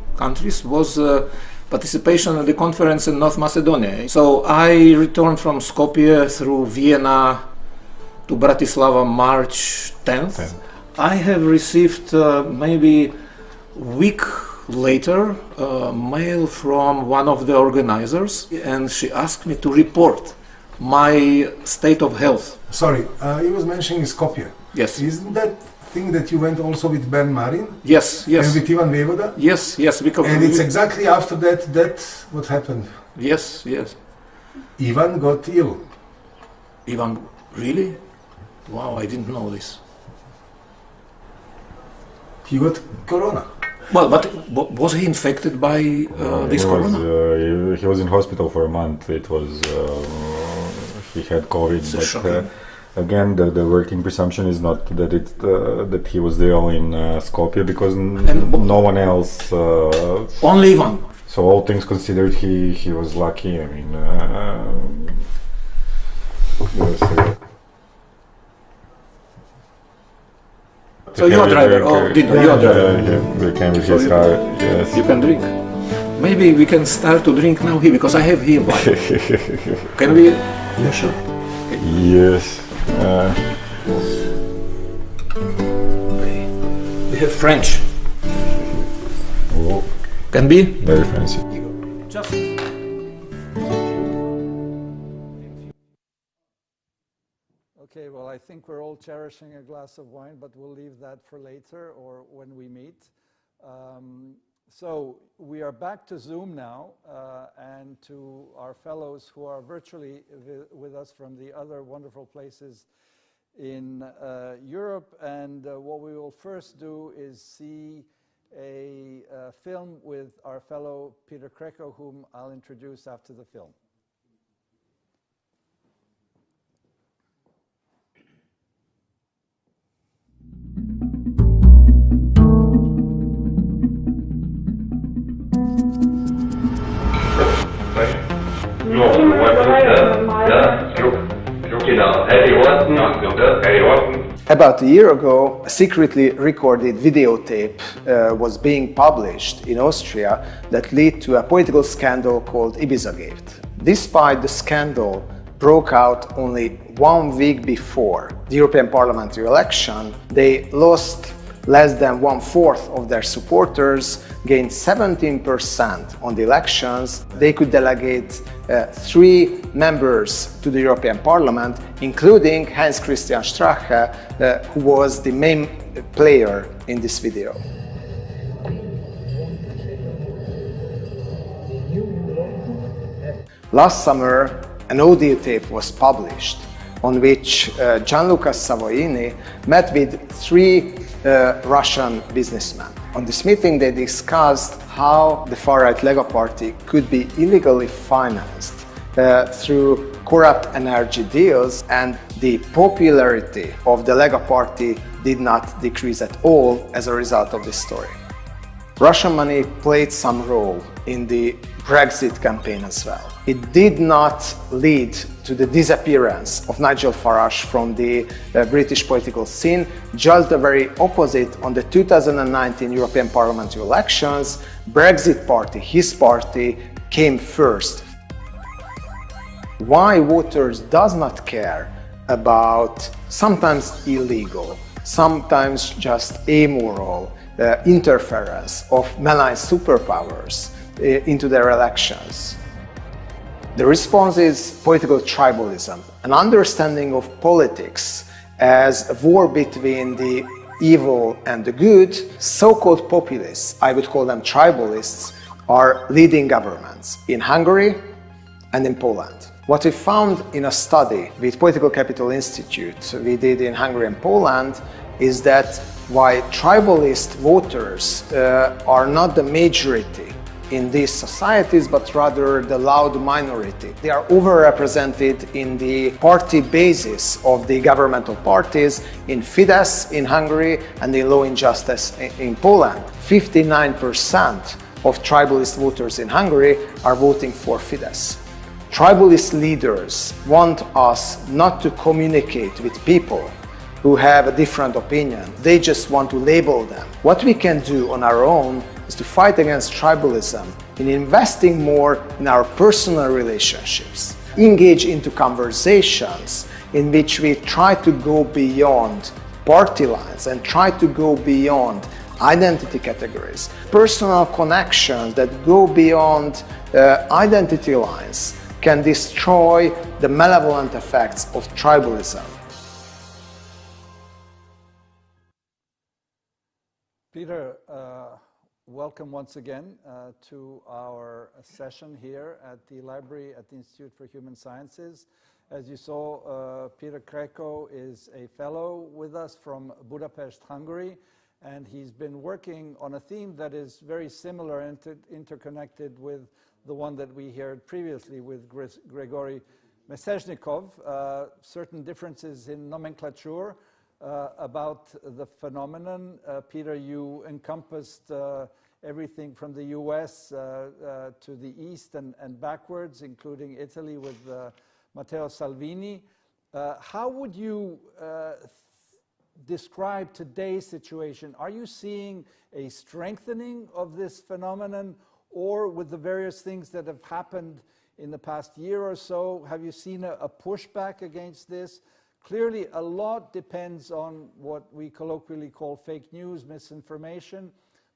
was participation in the conference in North Macedonia. So I returned from Skopje through Vienna to Bratislava March 10th. I have received maybe a week later mail from one of the organizers, and she asked me to report my state of health. Sorry, you was mentioning Skopje. Yes. Isn't that thing that you went also with Bernd Marin? Yes, yes. And with Ivan Vojevoda? Yes, yes. Because and it's exactly after that what happened. Yes, yes. Ivan got ill. Ivan, really? Wow, I didn't know this. He got corona. Well, but was he infected by this corona? He was in hospital for a month. It was he had COVID. But again, the working presumption is not that that he was ill in Skopje, because no one else. Only Ivan. So all things considered, he was lucky. I mean, So you're a driver, or did you are a driver? We can with his car, yes. You can drink. Maybe we can start to drink now here, because I have here wine. Can we? Yeah, sure. Okay. Yes. Okay. We have French. Oh. Can be? Very fancy. Just. Okay, well, I think we're all cherishing a glass of wine, but we'll leave that for later or when we meet. So we are back to Zoom now, and to our fellows who are virtually with us from the other wonderful places in Europe. And what we will first do is see a film with our fellow Péter Krekó, whom I'll introduce after the film. About a year ago, a secretly recorded videotape was being published in Austria that led to a political scandal called Ibizagate. Despite the scandal broke out only 1 week before the European parliamentary election, they lost less than 1/4 of their supporters, gained 17% on the elections. They could delegate 3 members to the European Parliament, including Heinz Christian Strache, who was the main player in this video. Last summer, an audio tape was published on which Gianluca Savoini met with 3 Russian businessmen. On this meeting, they discussed how the far-right Lega Party could be illegally financed through corrupt energy deals, and the popularity of the Lega Party did not decrease at all as a result of this story. Russian money played some role in the Brexit campaign as well. It did not lead to the disappearance of Nigel Farage from the British political scene, just the very opposite. On the 2019 European Parliament elections, Brexit Party, his party, came first. Why voters does not care about sometimes illegal, sometimes just amoral interference of malign superpowers into their elections? The response is political tribalism, an understanding of politics as a war between the evil and the good. So-called populists, I would call them tribalists, are leading governments in Hungary and in Poland. What we found in a study with Political Capital Institute we did in Hungary and Poland is that while tribalist voters are not the majority in these societies, but rather the loud minority. They are overrepresented in the party basis of the governmental parties, in Fidesz in Hungary and in Law and Justice in Poland. 59% of tribalist voters in Hungary are voting for Fidesz. Tribalist leaders want us not to communicate with people who have a different opinion. They just want to label them. What we can do on our own is to fight against tribalism in investing more in our personal relationships, engage into conversations in which we try to go beyond party lines and try to go beyond identity categories. Personal connections that go beyond identity lines can destroy the malevolent effects of tribalism. Péter, welcome once again to our session here at the library at the Institute for Human Sciences. As you saw, Péter Krekó is a fellow with us from Budapest, Hungary, and he's been working on a theme that is very similar and interconnected with the one that we heard previously with Grigorij Mesežnikov, certain differences in nomenclature about the phenomenon. Péter, you encompassed everything from the US to the east and backwards, including Italy with Matteo Salvini. How would you describe today's situation? Are you seeing a strengthening of this phenomenon, or with the various things that have happened in the past year or so, have you seen a pushback against this? Clearly, a lot depends on what we colloquially call fake news, misinformation.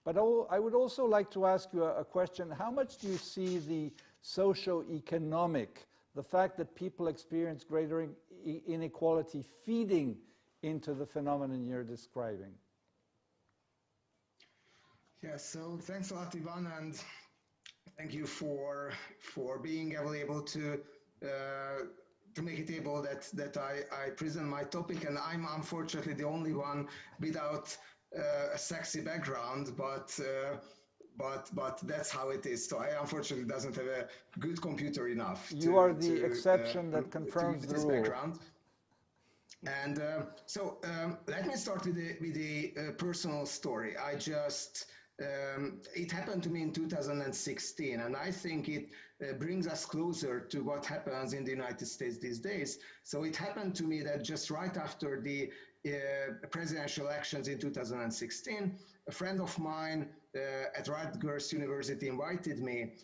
But I would also like to ask you a question. How much do you see the socio-economic, the fact that people experience greater inequality, feeding into the phenomenon you're describing? Yes, so thanks a lot, Ivan, and thank you for being able to make it able that I present my topic, and I'm unfortunately the only one without a sexy background, but that's how it is. So I unfortunately doesn't have a good computer enough. You are the exception that confirms the rule. Background. And so let me start with a personal story. It happened to me in 2016, and I think it brings us closer to what happens in the United States these days. So it happened to me that just right after the presidential elections in 2016, a friend of mine at Rutgers University invited me,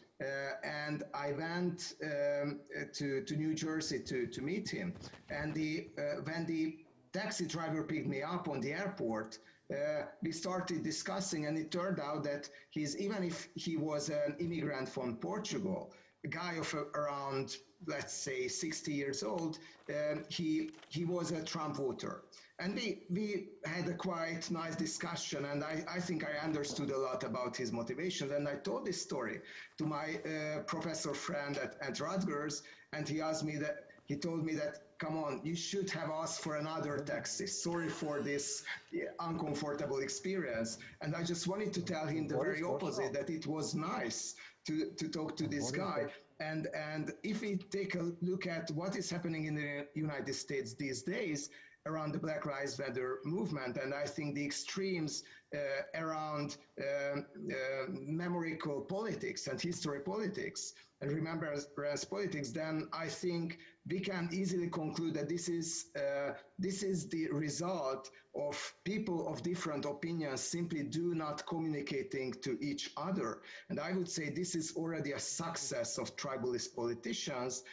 and I went to New Jersey to meet him. And when the taxi driver picked me up on the airport, we started discussing, and it turned out that even if he was an immigrant from Portugal, a guy of around, let's say, 60 years old, he was a Trump voter. And we had a quite nice discussion, and I think I understood a lot about his motivations. And I told this story to my professor friend at Rutgers, and he told me that come on, you should have asked for another taxi. Sorry for this uncomfortable experience. And I just wanted to tell him the very opposite, that it was nice to talk to this guy. And if we take a look at what is happening in the United States these days around the Black Lives Matter movement, and I think the extremes around numerical politics and history politics and remembrance politics, then I think we can easily conclude that this is the result of people of different opinions simply do not communicating to each other. And I would say this is already a success of tribalist politicians,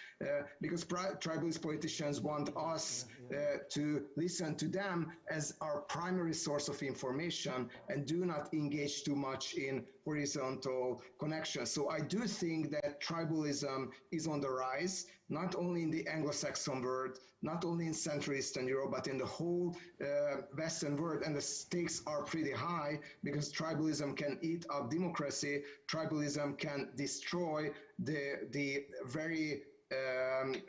because tribalist politicians want us to listen to them as our primary source of information and do not engage too much in horizontal connections. So I do think that tribalism is on the rise, not only in the Anglo-Saxon world, not only in Central Eastern Europe, but in the whole Western world. And the stakes are pretty high because tribalism can eat up democracy. Tribalism can destroy the very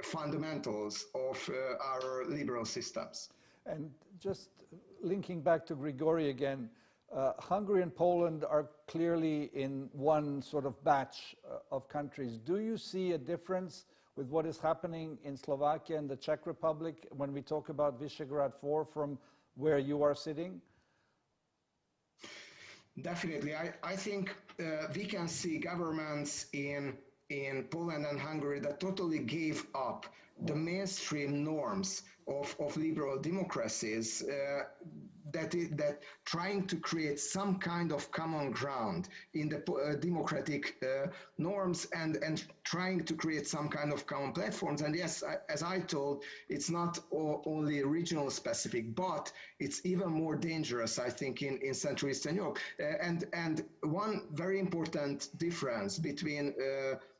fundamentals of our liberal systems. And just linking back to Grigorij again, Hungary and Poland are clearly in one sort of batch of countries. Do you see a difference with what is happening in Slovakia and the Czech Republic when we talk about Visegrad 4 from where you are sitting? Definitely. I think we can see governments in Poland and Hungary that totally gave up the mainstream norms of liberal democracies, that trying to create some kind of common ground in the democratic norms and trying to create some kind of common platforms. And yes, as I told, it's not only regional specific, but it's even more dangerous, I think, in Central Eastern Europe. And one very important difference between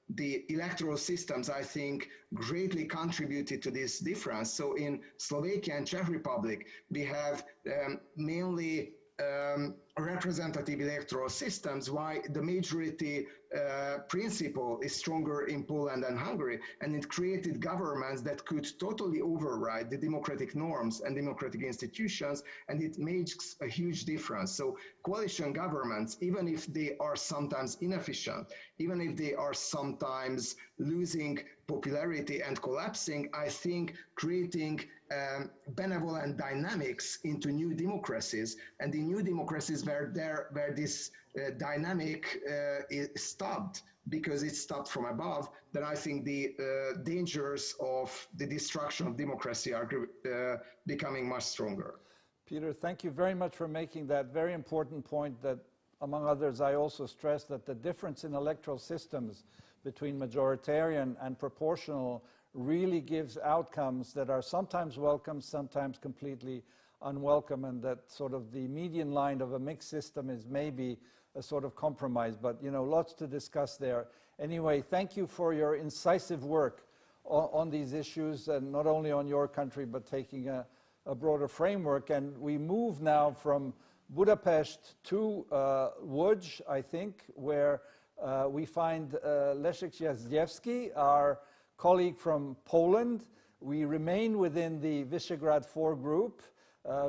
the electoral systems, I think, greatly contributed to this difference. So in Slovakia and Czech Republic, we have mainly representative electoral systems, while the majority principle is stronger in Poland and Hungary, and it created governments that could totally override the democratic norms and democratic institutions, and it makes a huge difference. So coalition governments, even if they are sometimes inefficient, even if they are sometimes losing popularity and collapsing, I think creating benevolent dynamics into new democracies, and the new democracies where this dynamic is stopped because it's stopped from above, then I think the dangers of the destruction of democracy are becoming much stronger. Peter, thank you very much for making that very important point that, among others, I also stress that the difference in electoral systems between majoritarian and proportional really gives outcomes that are sometimes welcome, sometimes completely unwelcome, and that sort of the median line of a mixed system is maybe a sort of compromise, but you know, lots to discuss there. Anyway, thank you for your incisive work on these issues, and not only on your country, but taking a broader framework. And we move now from Budapest to Łódź, I think, where we find Leszek Jażdżewski, our colleague from Poland. We remain within the Visegrad 4 group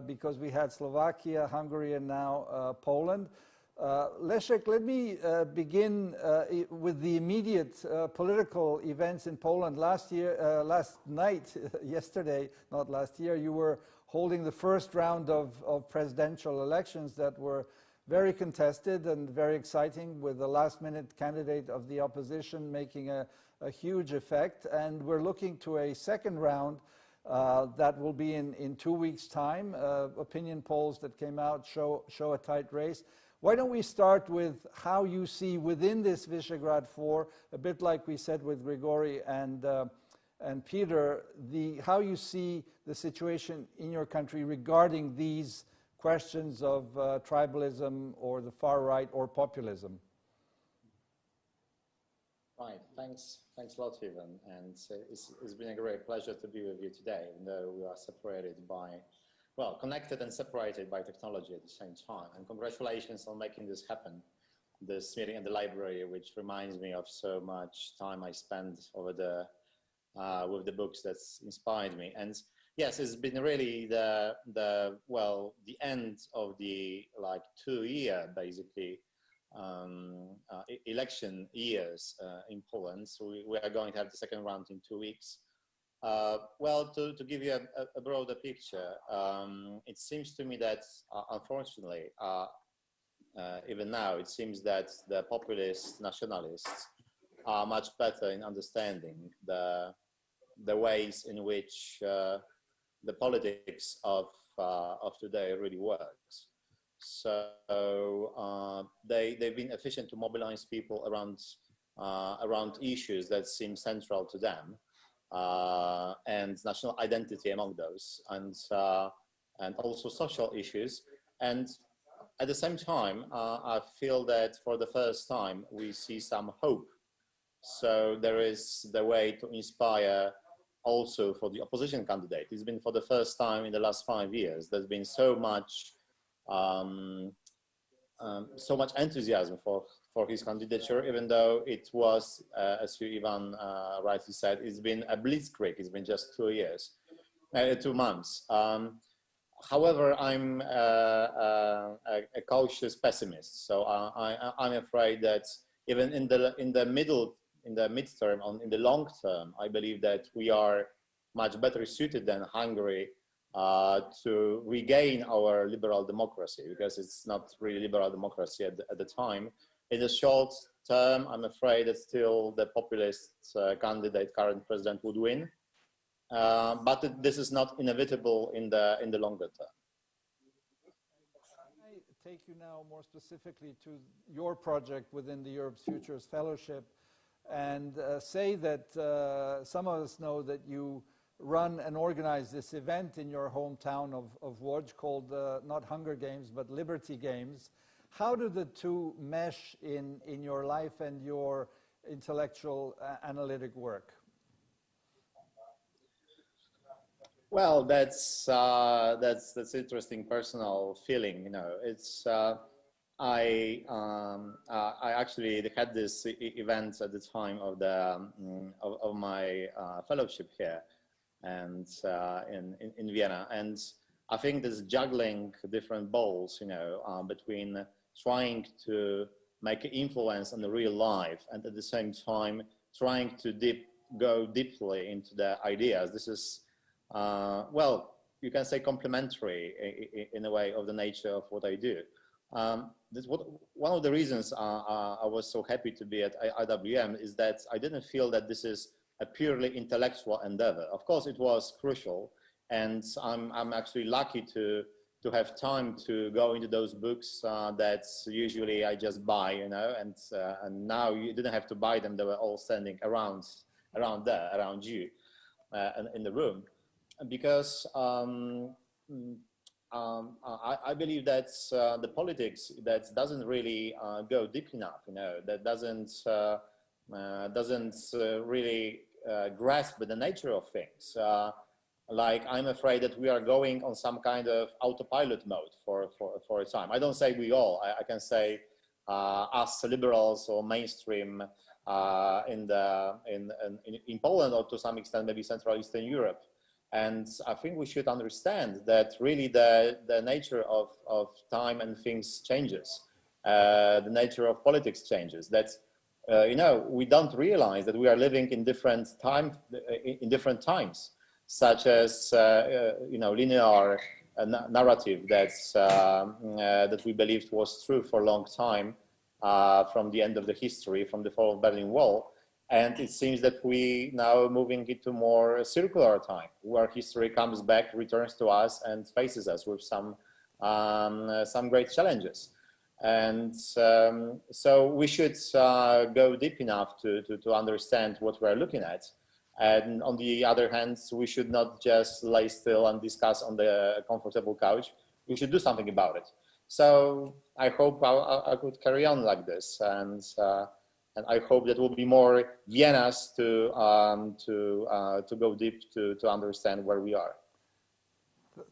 because we had Slovakia, Hungary, and now Poland. Leszek, let me begin with the immediate political events in Poland. Last night, yesterday, not last year, you were holding the first round of presidential elections that were very contested and very exciting, with the last-minute candidate of the opposition making a huge effect. And we're looking to a second round that will be in 2 weeks' time. Opinion polls that came out show a tight race. Why don't we start with how you see within this Visegrad 4, a bit like we said with Grigorij and Peter, how you see the situation in your country regarding these questions of tribalism or the far right or populism. Right, thanks a lot, Ivan, and it's been a great pleasure to be with you today, even though we are separated by, well, connected and separated by technology at the same time. And congratulations on making this happen, this meeting at the library, which reminds me of so much time I spent over the with the books that's inspired me. And yes, it's been really the end of the 2-year basically election years in Poland. So we are going to have the second round in 2 weeks. Well, to give you a broader picture, it seems to me that unfortunately, even now, it seems that the populist nationalists are much better in understanding the ways in which the politics of today really works. So they've been efficient to mobilize people around issues that seem central to them, and national identity among those, and also social issues. And at the same time, I feel that for the first time we see some hope. So there is the way to inspire also for the opposition candidate. It's been for the first time in the last 5 years. There's been so much enthusiasm for his candidature, even though it was, as you Ivan rightly said, it's been a blitzkrieg. It's been just 2 months. However, I'm a cautious pessimist. So I'm afraid that even in the midterm, in the long term, I believe that we are much better suited than Hungary to regain our liberal democracy, because it's not really liberal democracy at the time. In the short term, I'm afraid that still the populist candidate, current president, would win. But this is not inevitable in the longer term. I take you now more specifically to your project within the Europe's Futures Fellowship, and say that some of us know that you run and organize this event in your hometown of Łódź called not Hunger Games but Liberty Games. How do the two mesh in your life and your intellectual analytic work? Well, that's interesting personal feeling. You know, it's I actually had this event at the time of my fellowship here, and in Vienna, and I think this juggling different balls, you know, between trying to make an influence on the real life and at the same time trying to go deeply into the ideas. This is well, you can say complementary in a way of the nature of what I do. One of the reasons I was so happy to be at IWM is that I didn't feel that this is a purely intellectual endeavor. Of course, it was crucial, and I'm actually lucky to have time to go into those books that usually I just buy, you know, and now you didn't have to buy them; they were all standing around you, in the room, because I believe that the politics that doesn't really go deep enough, you know, that doesn't really grasp the nature of things. Like, I'm afraid that we are going on some kind of autopilot mode for a time. I don't say we all. I can say us liberals or mainstream in Poland, or to some extent maybe Central Eastern Europe. And I think we should understand that really the nature of time and things changes. The nature of politics changes. That you know, we don't realize that we are living in different times, such as you know, linear narrative that we believed was true for a long time, from the end of the history, from the fall of Berlin Wall. And it seems that we now moving into more circular time, where history comes back, returns to us, and faces us with some great challenges. And so we should go deep enough to understand what we're looking at. And on the other hand, we should not just lay still and discuss on the comfortable couch. We should do something about it. So I hope I could carry on like this, and I hope that will be more Viennas to go deep to understand where we are.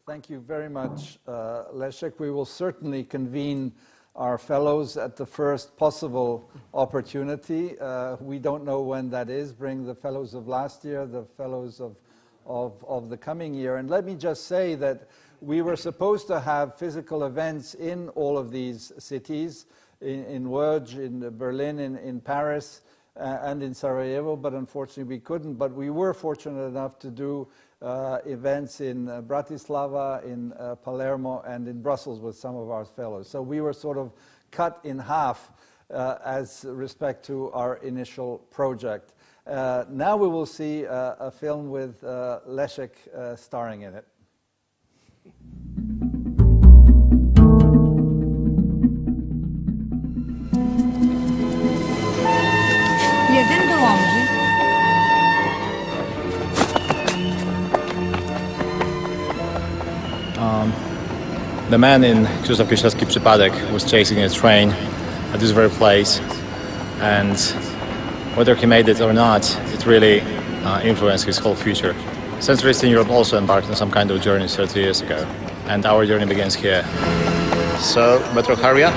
Thank you very much, Leszek. We will certainly convene our fellows at the first possible opportunity. We don't know when that is. Bring the fellows of last year, the fellows of the coming year. And let me just say that we were supposed to have physical events in all of these cities, in Lodz, in Berlin, in Paris, and in Sarajevo, but unfortunately we couldn't. But we were fortunate enough to do events in Bratislava, in Palermo, and in Brussels with some of our fellows. So we were sort of cut in half as respect to our initial project. Now we will see a film with Leszek starring in it. Jeden dołączy. The man in Krzysztof Kieślowski przypadek was chasing a train at this very place, and whether he made it or not, it really influenced his whole future. Central Eastern Europe also embarked on some kind of journey 30 years ago, and our journey begins here. So, Metro Haria?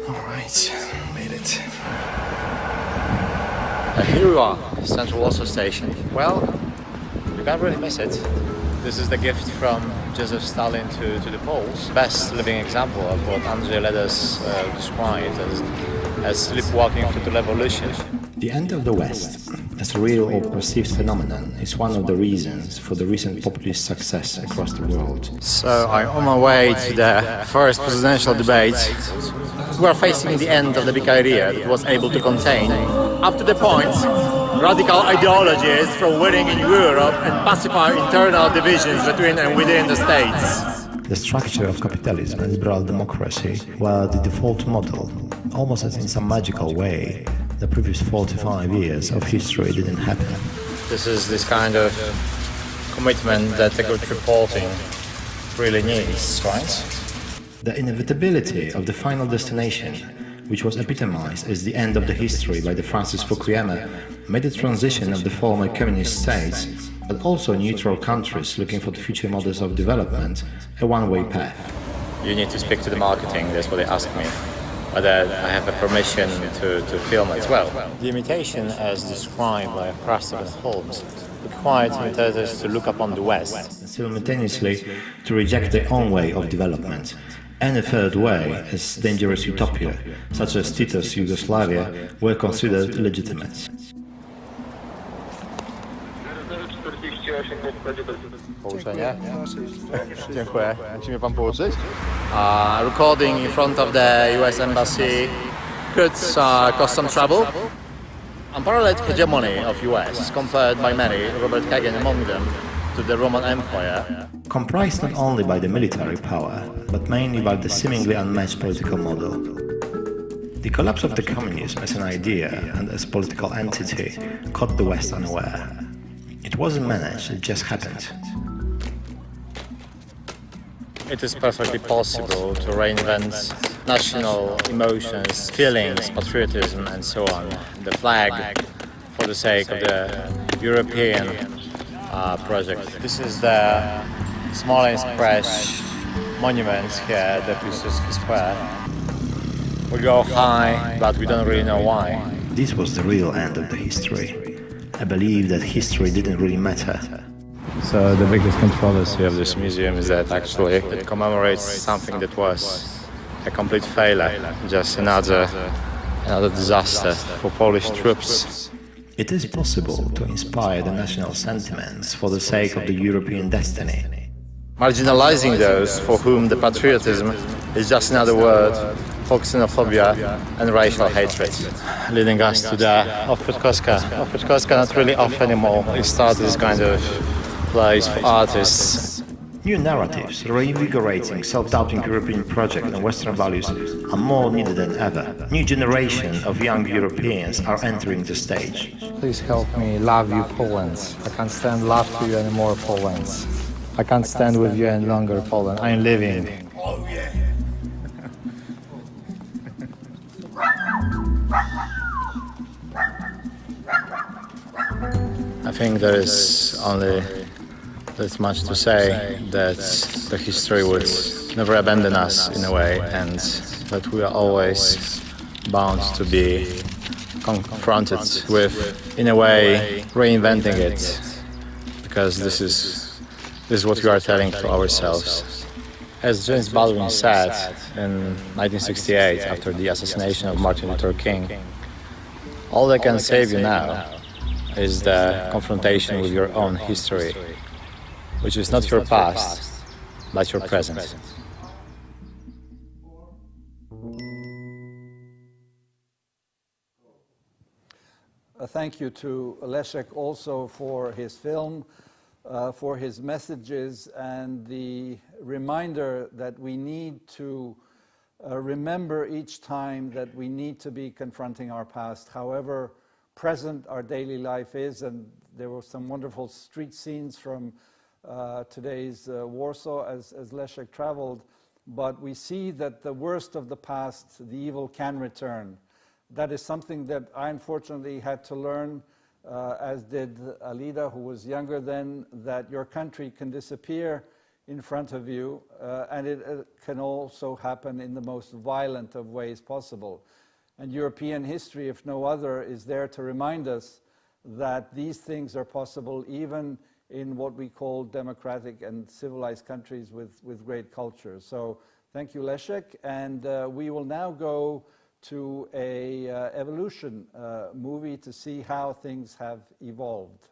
Alright, made it. Here we are, Central Warsaw Station. Well, you can't really miss it. This is the gift from Joseph Stalin to the Poles. Best living example of what Andrzej Ledes described as sleepwalking through the revolution. The end of the West, as a real or perceived phenomenon, is one of the reasons for the recent populist success across the world. So I'm on my way to the first presidential debate. We are facing the end of the big idea that was able to contain, up to the point, radical ideologies from winning in Europe and pacify internal divisions between and within the states. The structure of capitalism and liberal democracy were the default model. Almost as in some magical way, the previous 45 years of history didn't happen. This is this kind of commitment that the good reporting really needs, right? The inevitability of the final destination, which was epitomized as the end of the history by the Francis Fukuyama, made the transition of the former communist states, but also neutral countries looking for the future models of development, a one-way path. You need to speak to the marketing, that's what they asked me. Whether I have a permission to film as well. The imitation, as described by Christopher Holmes, required imitators to look upon the West. Simultaneously to reject their own way of development. Any third way, as dangerous utopia, such as Tito's Yugoslavia, were considered legitimate. Pouczenie? Dziękuję. Musi mnie pan pouczyć? Recording in front of the US Embassy could cause some trouble. Unparalleled hegemony of US, compared by many, Robert Kagan among them, to the Roman Empire. Comprised not only by the military power, but mainly by the seemingly unmatched political model. The collapse of the communism as an idea and as political entity caught the West unaware. It wasn't managed, it just happened. It is perfectly possible to reinvent national emotions, feelings, patriotism and so on. The flag for the sake of the European project. This is the Smolensk Crash monument here, the Piłsudski Square. We go high, but we don't really know why. This was the real end of the history. I believe that history didn't really matter. So the biggest controversy of this museum is that actually it commemorates something that was a complete failure, just another disaster for Polish troops. It is possible to inspire the national sentiments for the sake of the European destiny. Marginalizing those for whom the patriotism is just another word for xenophobia and racial hatred, leading us to the off-Piotrkowska. Off-Piotrkowska not really off anymore. It started this kind of place for artists. New narratives, reinvigorating self-doubting European project and Western values are more needed than ever. New generation of young Europeans are entering the stage. Please help me love you, Poland. I can't stand love to you anymore, Poland. I can't stand with you any longer, Poland. I am leaving. Oh, yeah. I think there is only that much to say that the history would never abandon us in a way, and that we are always bound to be confronted with, in a way, reinventing it, because this is what we are telling to ourselves. As James Baldwin said in 1968, after the assassination of Martin Luther King, all that can save you now is the confrontation with your own history, which is not your past, but your present. Thank you to Leszek also for his film, for his messages, and the reminder that we need to remember each time that we need to be confronting our past, however present our daily life is. And there were some wonderful street scenes from today's Warsaw as Leszek traveled, but we see that the worst of the past, the evil, can return. That is something that I unfortunately had to learn, as did Alida, who was younger then, that your country can disappear in front of you, and it can also happen in the most violent of ways possible. And European history, if no other, is there to remind us that these things are possible even in what we call democratic and civilized countries with great culture. So thank you, Leszek, and we will now go to a evolution movie to see how things have evolved.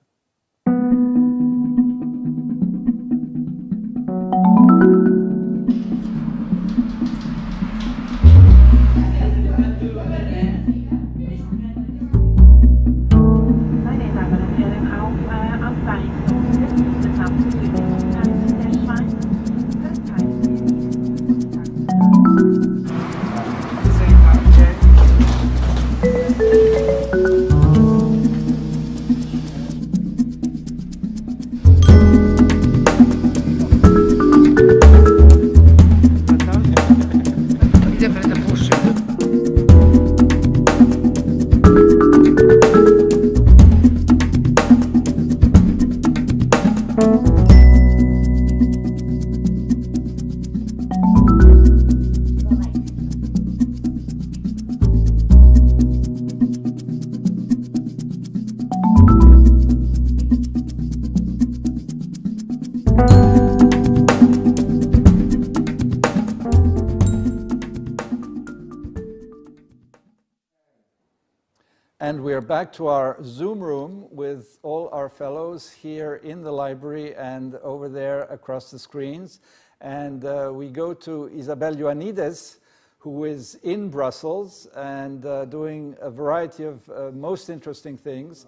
And we're back to our Zoom room with all our fellows here in the library and over there across the screens. And we go to Isabelle Ioannides, who is in Brussels and doing a variety of most interesting things.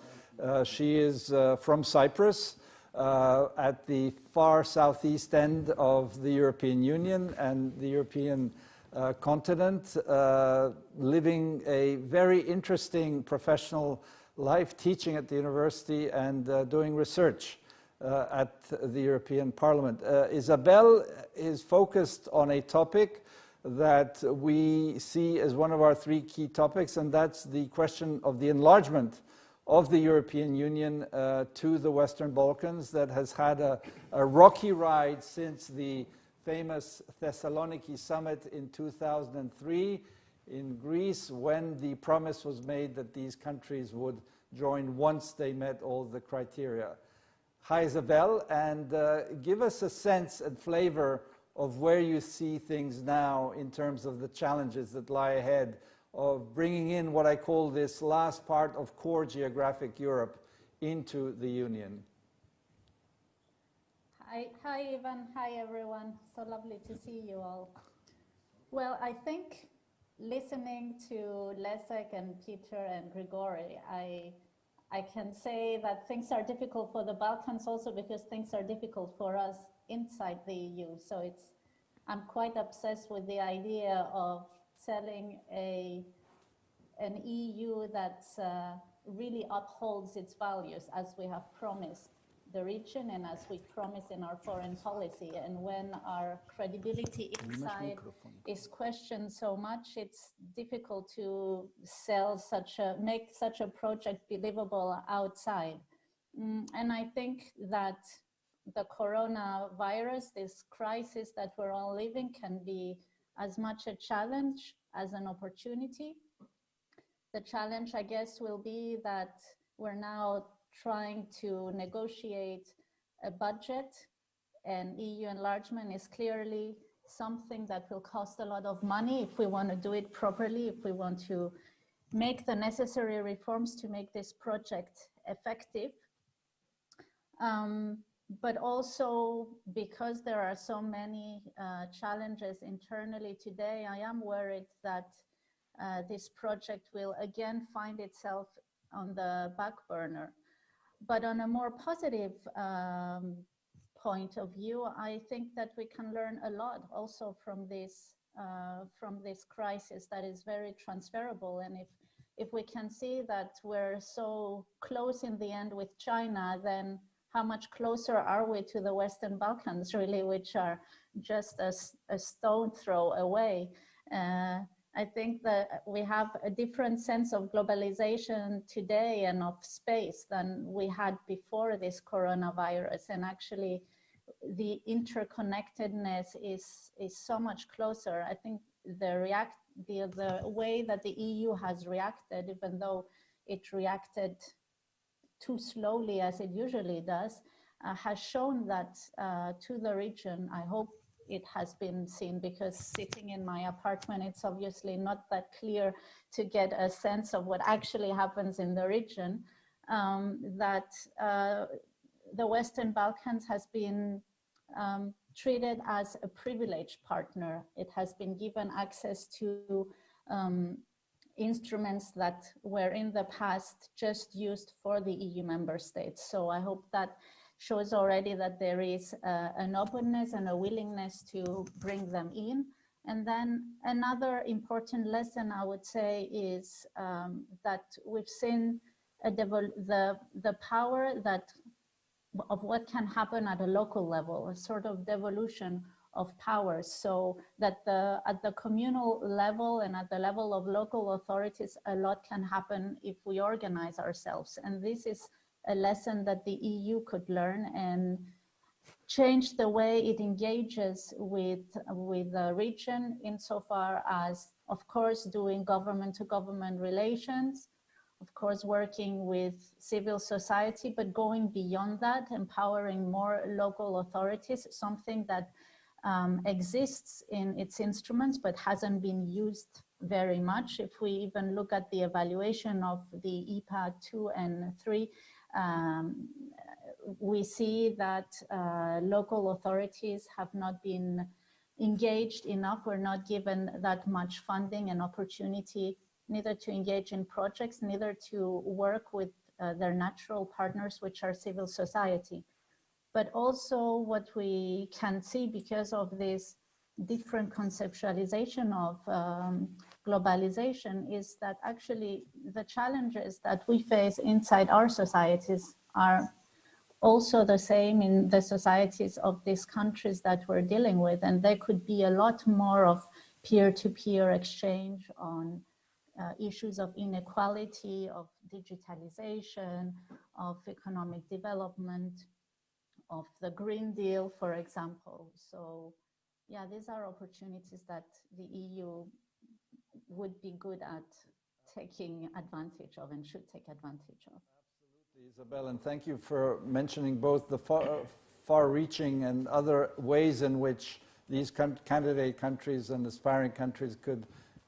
She is from Cyprus, at the far southeast end of the European Union and the European continent, living a very interesting professional life, teaching at the university and doing research at the European Parliament. Isabelle is focused on a topic that we see as one of our three key topics, and that's the question of the enlargement of the European Union to the Western Balkans, that has had a rocky ride since the famous Thessaloniki summit in 2003 in Greece, when the promise was made that these countries would join once they met all the criteria. Hi, Isabelle, and give us a sense and flavor of where you see things now in terms of the challenges that lie ahead of bringing in what I call this last part of core geographic Europe into the Union. Hi, Ivan. Hi, everyone. So lovely to see you all. Well, I think listening to Leszek and Péter and Grigorij, I can say that things are difficult for the Balkans also because things are difficult for us inside the EU. So I'm quite obsessed with the idea of selling an EU that really upholds its values as we have promised the region and as we promise in our foreign policy. And when our credibility inside is questioned so much, it's difficult to make such a project believable outside. And I think that the coronavirus, this crisis that we're all living, can be as much a challenge as an opportunity. The challenge, I guess, will be that we're now trying to negotiate a budget, and EU enlargement is clearly something that will cost a lot of money if we want to do it properly, if we want to make the necessary reforms to make this project effective. But also because there are so many challenges internally today, I am worried that this project will again find itself on the back burner. But on a more positive point of view, I think that we can learn a lot also from this crisis that is very transferable. And if we can see that we're so close in the end with China, then how much closer are we to the Western Balkans, really, which are just a stone throw away? I think that we have a different sense of globalization today and of space than we had before this coronavirus. And actually, the interconnectedness is so much closer. I think the way that the EU has reacted, even though it reacted too slowly as it usually does, has shown that to the region. I hope it has been seen, because sitting in my apartment, it's obviously not that clear to get a sense of what actually happens in the region, that the Western Balkans has been treated as a privileged partner. It has been given access to instruments that were in the past just used for the EU member states. So I hope that shows already that there is an openness and a willingness to bring them in. And then another important lesson, I would say, is that we've seen the power of what can happen at a local level, a sort of devolution of powers, so that at the communal level and at the level of local authorities, a lot can happen if we organize ourselves. And this is a lesson that the EU could learn and change the way it engages with the region, insofar as, of course, doing government-to-government relations, of course, working with civil society, but going beyond that, empowering more local authorities, something that exists in its instruments but hasn't been used very much. If we even look at the evaluation of the EPA 2 and 3, we see that local authorities have not been engaged enough, were not given that much funding and opportunity, neither to engage in projects, neither to work with their natural partners, which are civil society. But also what we can see, because of this different conceptualization of globalization, is that actually the challenges that we face inside our societies are also the same in the societies of these countries that we're dealing with. And there could be a lot more of peer-to-peer exchange on issues of inequality, of digitalization, of economic development, of the Green Deal, for example. So yeah, these are opportunities that the EU would be good at taking advantage of and should take advantage of. Absolutely, Isabelle, and thank you for mentioning both the far-reaching and other ways in which these candidate countries and aspiring countries could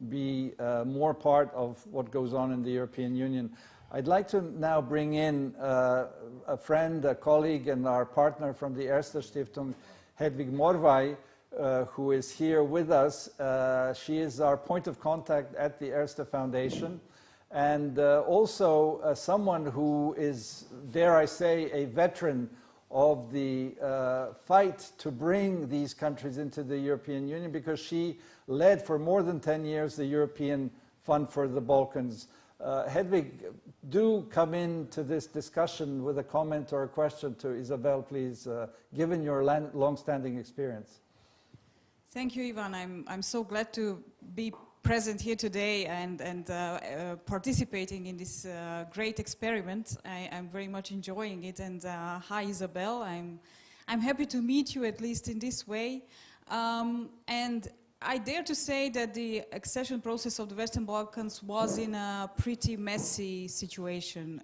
be more part of what goes on in the European Union. I'd like to now bring in a friend, a colleague, and our partner from the Erste Stiftung, Hedwig Morvai, who is here with us. She is our point of contact at the Erste Foundation, and also someone who is, dare I say, a veteran of the fight to bring these countries into the European Union, because she led for more than 10 years the European Fund for the Balkans. Hedwig, do come into this discussion with a comment or a question to Isabelle, please, given your long-standing experience. Thank you, Ivan. I'm so glad to be present here today and participating in this great experiment. I'm very much enjoying it. And hi, Isabelle. I'm I'm happy to meet you at least in this way. And I dare to say that the accession process of the Western Balkans was in a pretty messy situation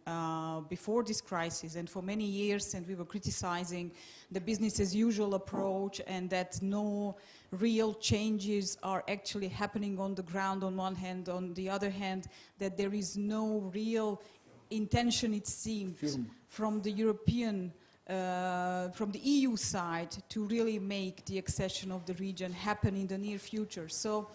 before this crisis and for many years, and we were criticizing the business as usual approach and that no real changes are actually happening on the ground on one hand, on the other hand, that there is no real intention, it seems, from the European from the EU side to really make the accession of the region happen in the near future. So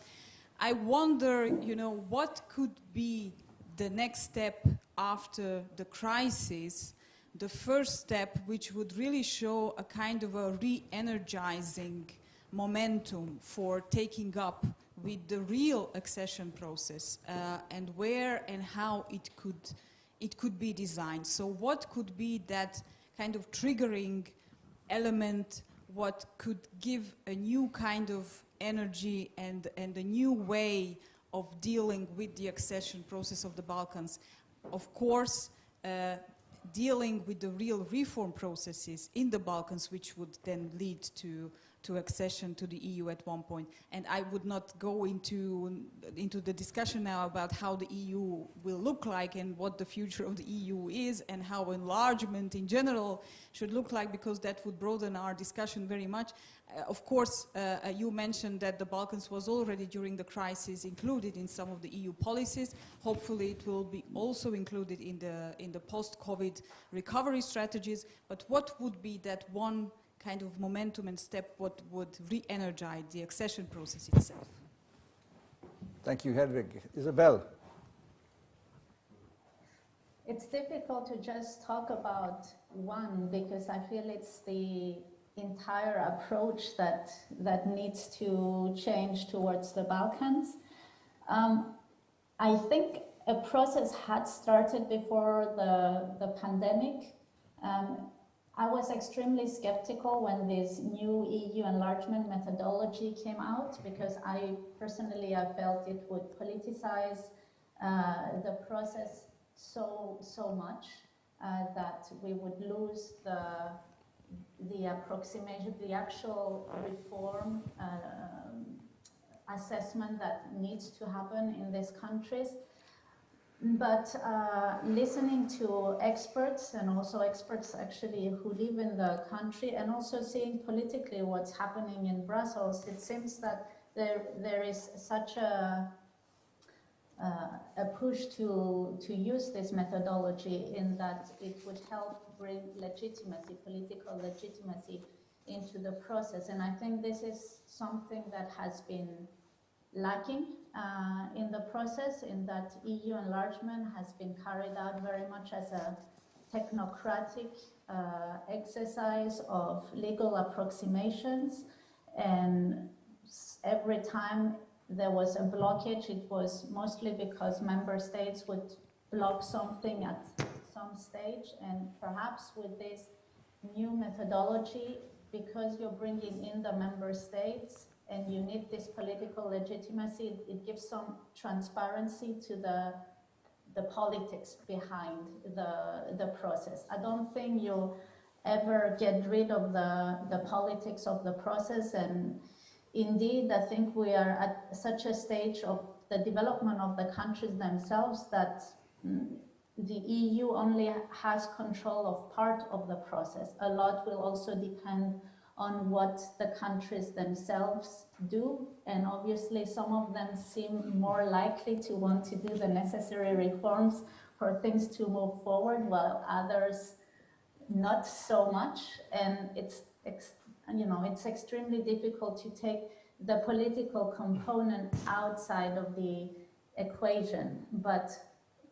I wonder, you know, what could be the next step after the crisis, the first step which would really show a kind of a re-energizing momentum for taking up with the real accession process and where and how it could be designed. So what could be that kind of triggering element, what could give a new kind of energy and a new way of dealing with the accession process of the Balkans. Of course, dealing with the real reform processes in the Balkans, which would then lead to accession to the EU at one point. And I would not go into the discussion now about how the EU will look like and what the future of the EU is and how enlargement in general should look like, because that would broaden our discussion very much. Of course, you mentioned that the Balkans was already during the crisis included in some of the EU policies. Hopefully it will be also included in the post-COVID recovery strategies. But what would be that one kind of momentum and step what would re-energize the accession process itself? Thank you, Hedvig. Isabelle. It's difficult to just talk about one, because I feel it's the entire approach that needs to change towards the Balkans. I think a process had started before the pandemic. I was extremely skeptical when this new EU enlargement methodology came out, because I personally felt it would politicize the process so much that we would lose the approximation, the actual reform assessment that needs to happen in these countries. But listening to experts, and also experts actually who live in the country, and also seeing politically what's happening in Brussels, it seems that there is such a push to use this methodology, in that it would help bring legitimacy, political legitimacy into the process. And I think this is something that has been lacking in the process, in that EU enlargement has been carried out very much as a technocratic exercise of legal approximations, and every time there was a blockage, it was mostly because member states would block something at some stage. And perhaps with this new methodology, because you're bringing in the member states and you need this political legitimacy, it gives some transparency to the politics behind the process. I don't think you'll ever get rid of the politics of the process, and indeed I think we are at such a stage of the development of the countries themselves that the EU only has control of part of the process. A lot will also depend on what the countries themselves do, and obviously some of them seem more likely to want to do the necessary reforms for things to move forward, while others not so much. And it's extremely difficult to take the political component outside of the equation, but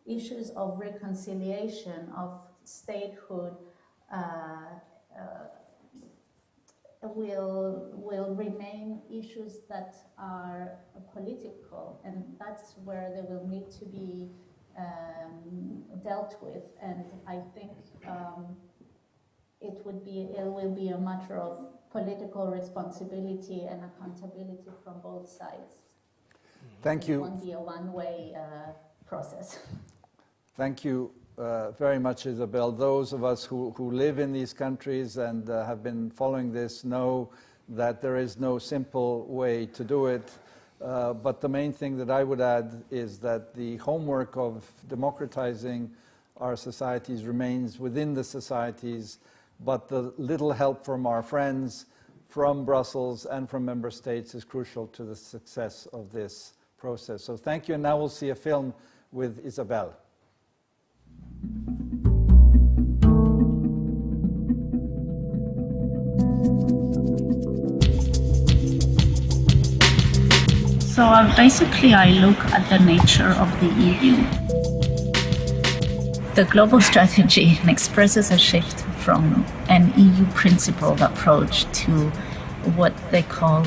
issues of reconciliation, of statehood, will remain issues that are political, and that's where they will need to be dealt with. And I think it will be a matter of political responsibility and accountability from both sides. Thank you. It won't be a one-way process. Thank you, very much, Isabelle. Those of us who live in these countries and have been following this know that there is no simple way to do it. But the main thing that I would add is that the homework of democratizing our societies remains within the societies, but the little help from our friends, from Brussels and from member states is crucial to the success of this process. So thank you, and now we'll see a film with Isabelle. So basically I look at the nature of the EU. The global strategy expresses a shift from an EU principled approach to what they call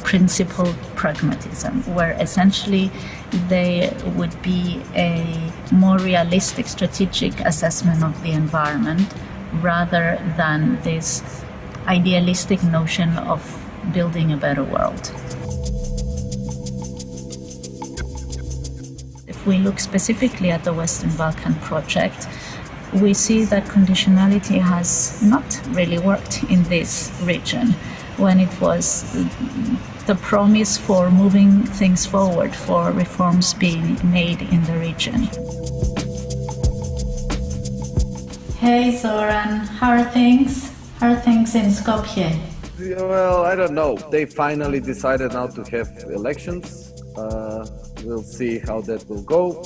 principled pragmatism, where essentially there would be a more realistic strategic assessment of the environment rather than this idealistic notion of building a better world. If we look specifically at the Western Balkan project, we see that conditionality has not really worked in this region when it was the promise for moving things forward, for reforms being made in the region. Hey Zoran, how are things? How are things in Skopje? Well, I don't know. They finally decided now to have elections. We'll see how that will go.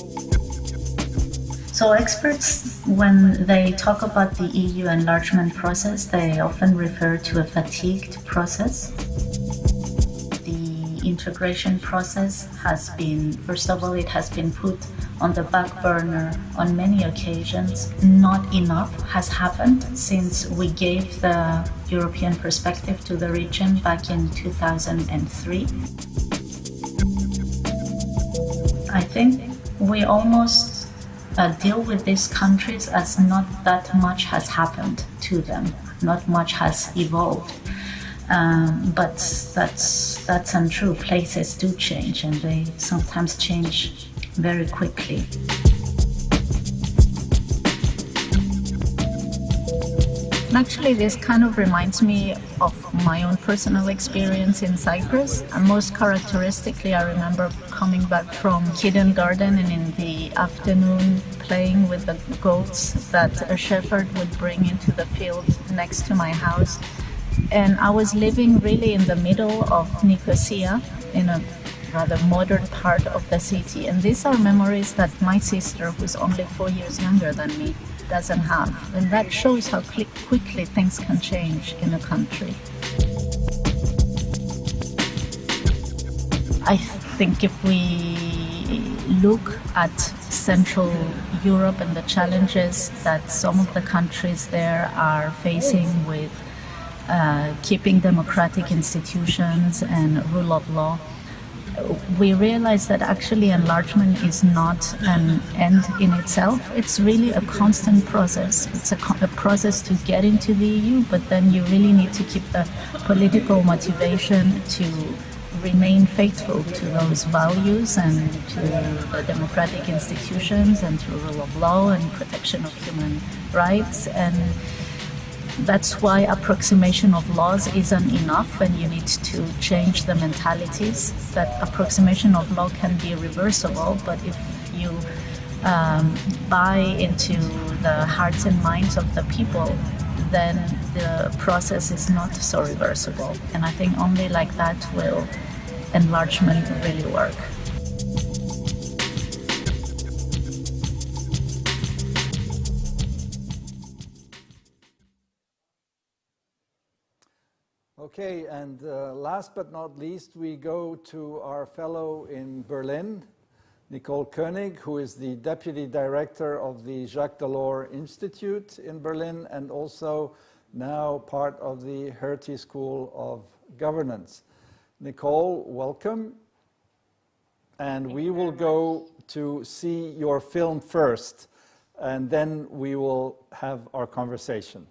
So experts, when they talk about the EU enlargement process, they often refer to a fatigued process. The integration process has been, first of all, it has been put on the back burner on many occasions. Not enough has happened since we gave the European perspective to the region back in 2003. I think we almost deal with these countries as not that much has happened to them, not much has evolved. But that's untrue. Places do change, and they sometimes change very quickly. Actually, this kind of reminds me of my own personal experience in Cyprus. And most characteristically, I remember coming back from kindergarten and in the afternoon playing with the goats that a shepherd would bring into the field next to my house. And I was living really in the middle of Nicosia, in a rather modern part of the city. And these are memories that my sister, who's only 4 years younger than me, doesn't have. And that shows how quickly things can change in a country. I think if we look at Central Europe and the challenges that some of the countries there are facing with keeping democratic institutions and rule of law, we realize that actually enlargement is not an end in itself. It's really a constant process. It's a process to get into the EU, but then you really need to keep the political motivation to remain faithful to those values and to the democratic institutions and to rule of law and protection of human rights. And that's why approximation of laws isn't enough, and you need to change the mentalities. That approximation of law can be reversible, but if you buy into the hearts and minds of the people, then the process is not so reversible. And I think only like that will enlargement really work. Okay, and last but not least, we go to our fellow in Berlin, Nicole Koenig, who is the Deputy Director of the Jacques Delors Institute in Berlin and also now part of the Hertie School of Governance. Nicole, welcome. And we will go to see your film first, and then we will have our conversation.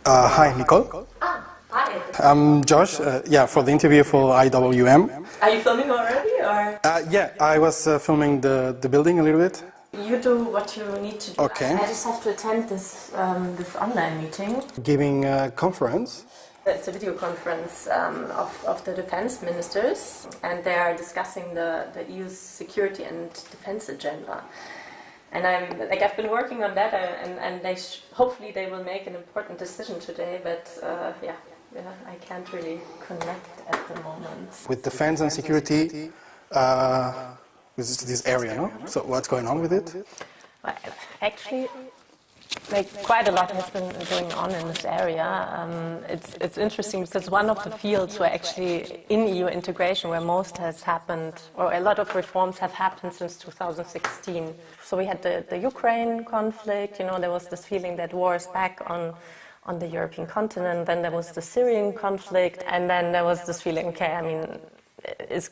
Hi, Nicole. Hi. I'm Josh. For the interview for IWM. Are you filming already, or? Yeah, I was filming the building a little bit. You do what you need to do. Okay. I just have to attend this this online meeting. Giving a conference. It's a video conference of the defense ministers, and they are discussing the EU's security and defense agenda. And I've been working on that, and hopefully they will make an important decision today. But I can't really connect at the moment. With defense and security, with this area, no? So what's going on with it? Well, actually, quite a lot has been going on in this area. It's interesting because one of the fields where actually in EU integration where most has happened, or a lot of reforms have happened since 2016. So we had the Ukraine conflict, there was this feeling that war is back on the European continent, then there was the Syrian conflict, and then there was this feeling, is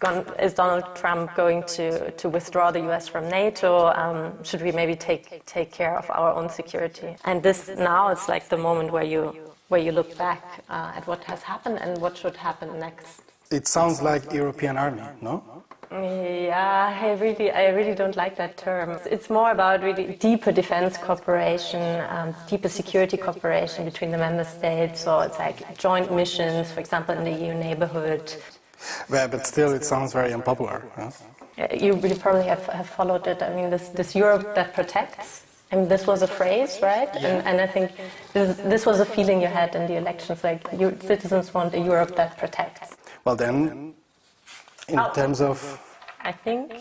Donald Trump going to withdraw the US from NATO? Should we maybe take care of our own security? And this now it's like the moment where you look back at what has happened and what should happen next. It sounds like European army, no? Yeah, I really don't like that term. It's more about really deeper defense cooperation, deeper security cooperation between the member states. So it's like joint missions, for example, in the EU neighborhood. Yeah, but still, it sounds very unpopular. Huh? You probably have followed it. I mean, this Europe that protects. I mean, this was a phrase, right? Yeah. And I think this was a feeling you had in the elections, like citizens want a Europe that protects. Well, then, in terms of... I think...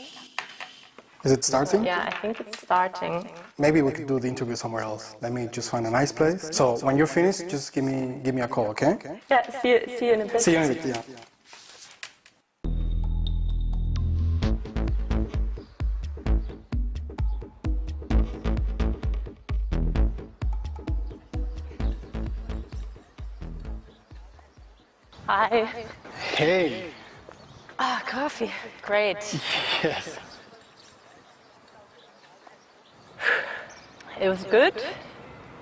Is it starting? Yeah, I think it's starting. Maybe we could do the interview somewhere else. Let me just find a nice place. So, when you're finished, just give me a call, okay? Yeah, see you in a bit. See you in a bit, yeah. Hi. Hey. Coffee. Great. Yes. It was good,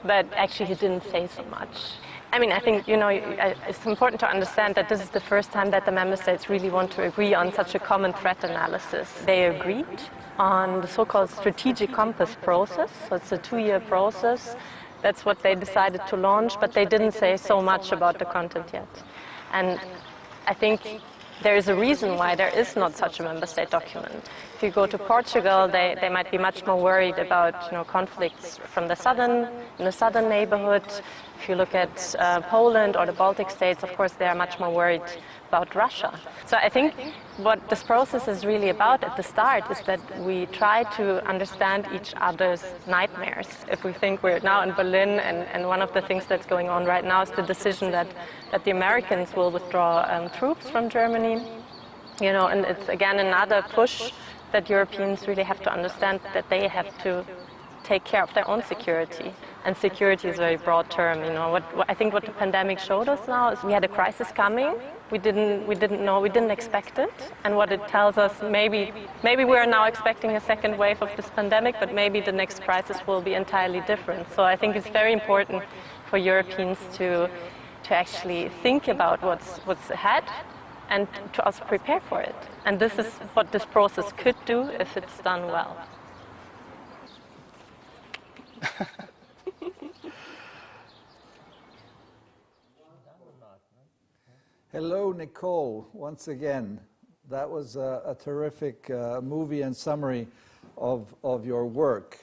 but actually he didn't say so much. I mean, I think, it's important to understand that this is the first time that the member states really want to agree on such a common threat analysis. They agreed on the so-called strategic compass process. So it's a 2-year process. That's what they decided to launch, but they didn't say so much about the content yet. And I think there is a reason why there is not such a member state document. If you go to Portugal, they might be much more worried about conflicts from in the southern neighborhood. If you look at Poland or the Baltic states, of course, they are much more worried about Russia. So I think what this process is really about at the start is that we try to understand each other's nightmares. If we think we're now in Berlin, and one of the things that's going on right now is the decision that the Americans will withdraw troops from Germany, and it's again another push that Europeans really have to understand that they have to take care of their own security. And security is a very broad term. I think what the pandemic showed us now is we had a crisis coming. We didn't know, we didn't expect it. And what it tells us, maybe we are now expecting a second wave of this pandemic, but maybe the next crisis will be entirely different. So I think it's very important for Europeans to actually think about what's ahead and to also prepare for it. And this is what this process could do if it's done well. Hello, Nicole, once again. That was a terrific movie and summary of your work.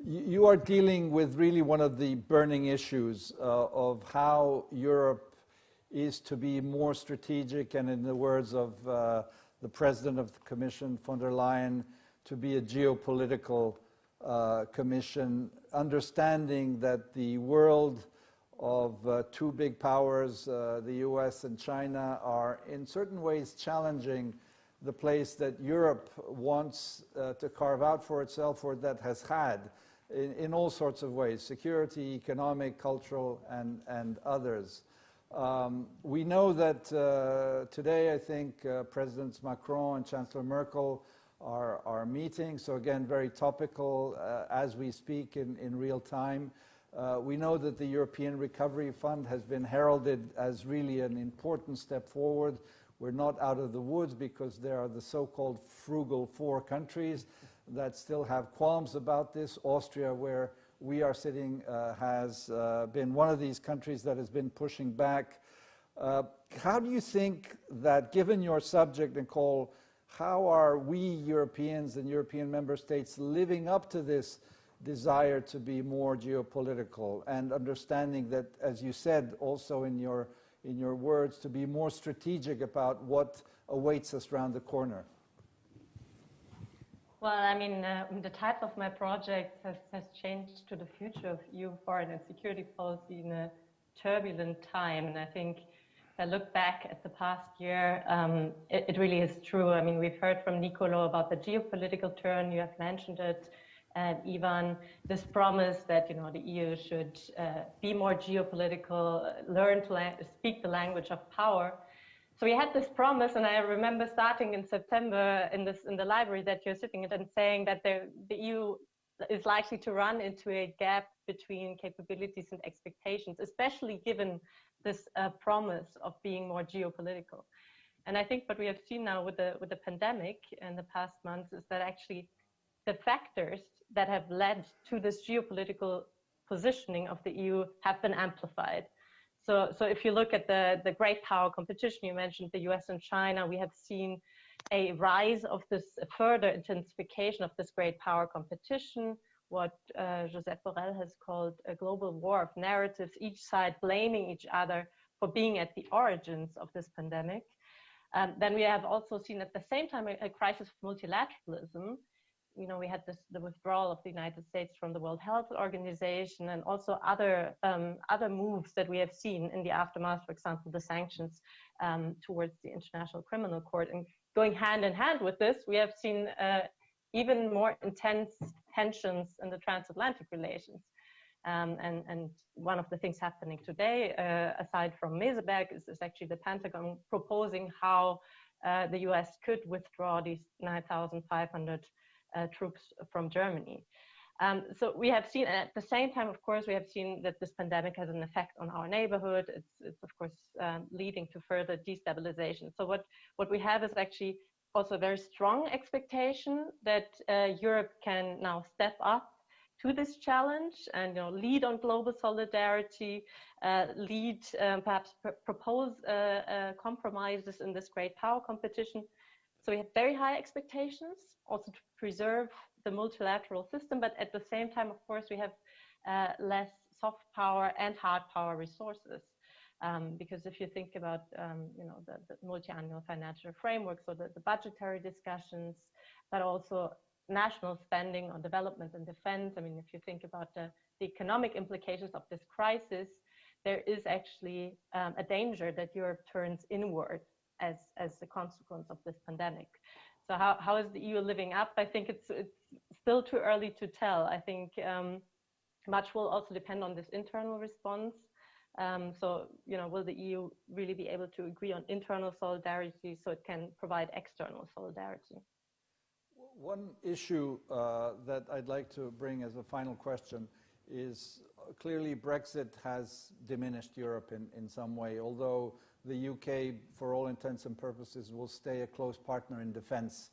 You are dealing with really one of the burning issues of how Europe is to be more strategic, and in the words of the President of the Commission, von der Leyen, to be a geopolitical commission, understanding that the world of two big powers, the US and China, are in certain ways challenging the place that Europe wants to carve out for itself, or that has had in all sorts of ways, security, economic, cultural, and others. We know that today, I think, Presidents Macron and Chancellor Merkel are meeting, so again, very topical as we speak in real time. We know that the European Recovery Fund has been heralded as really an important step forward. We're not out of the woods because there are the so-called frugal 4 countries that still have qualms about this. Austria, where we are sitting, has been one of these countries that has been pushing back. How do you think that, given your subject, Nicole, how are we Europeans and European member states living up to this desire to be more geopolitical and understanding that, as you said also in your words, to be more strategic about what awaits us around the corner? Well, I mean, the type of my project has changed to the future of EU foreign and security policy in a turbulent time. And I think if I look back at the past year, it really is true. I mean, we've heard from Niccolo about the geopolitical turn. You have mentioned it, Ivan, this promise that, you know, the EU should be more geopolitical, learn to speak the language of power. So we had this promise, and I remember starting in September in the library that you're sitting in and saying that the EU is likely to run into a gap between capabilities and expectations, especially given this promise of being more geopolitical. And I think what we have seen now with the pandemic in the past months is that actually the factors that have led to this geopolitical positioning of the EU have been amplified. So if you look at the great power competition, you mentioned the US and China, we have seen a rise of this further intensification of this great power competition, what Josep Borrell has called a global war of narratives, each side blaming each other for being at the origins of this pandemic. Then we have also seen at the same time a crisis of multilateralism. You know, we had the withdrawal of the United States from the World Health Organization, and also other moves that we have seen in the aftermath, for example, the sanctions towards the International Criminal Court. And going hand in hand with this, we have seen even more intense tensions in the transatlantic relations. And one of the things happening today, aside from Meseberg, is actually the Pentagon proposing how the US could withdraw these 9,500 troops from Germany. So we have seen, and at the same time, of course, we have seen that this pandemic has an effect on our neighborhood. It's of course, leading to further destabilization. So what we have is actually also a very strong expectation that Europe can now step up to this challenge and, you know, lead on global solidarity, lead, perhaps propose compromises in this great power competition. So we have very high expectations also to preserve the multilateral system, but at the same time, of course, we have less soft power and hard power resources. Because if you think about, you know, the multi-annual financial framework, so the budgetary discussions, but also national spending on development and defense. I mean, if you think about the economic implications of this crisis, there is actually a danger that Europe turns inward as the consequence of this pandemic. So how is the EU living up? I think it's still too early to tell. I think much will also depend on this internal response. So, you know, will the EU really be able to agree on internal solidarity so it can provide external solidarity? One issue that I'd like to bring as a final question is clearly Brexit has diminished Europe in some way, although the UK, for all intents and purposes, will stay a close partner in defense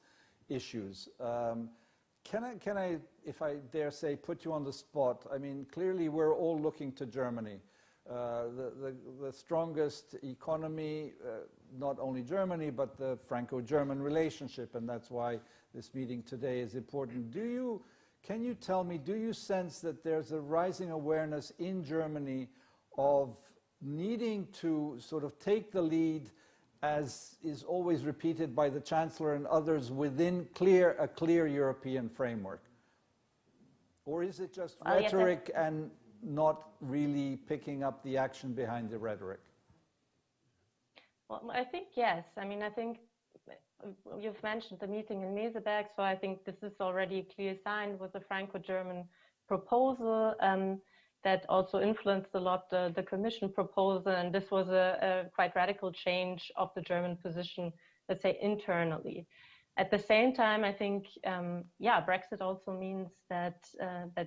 issues. Can I, if I dare say, put you on the spot? I mean, clearly we're all looking to Germany. The strongest economy, not only Germany, but the Franco-German relationship, and that's why this meeting today is important. Can you tell me, do you sense that there's a rising awareness in Germany of needing to sort of take the lead, as is always repeated by the Chancellor and others, within a clear European framework? Or is it just rhetoric and not really picking up the action behind the rhetoric? Well, I think yes. I mean, I think you've mentioned the meeting in Meseberg, so I think this is already a clear sign with the Franco-German proposal that also influenced a lot the Commission proposal, and this was a quite radical change of the German position, let's say, internally. At the same time, I think, Brexit also means that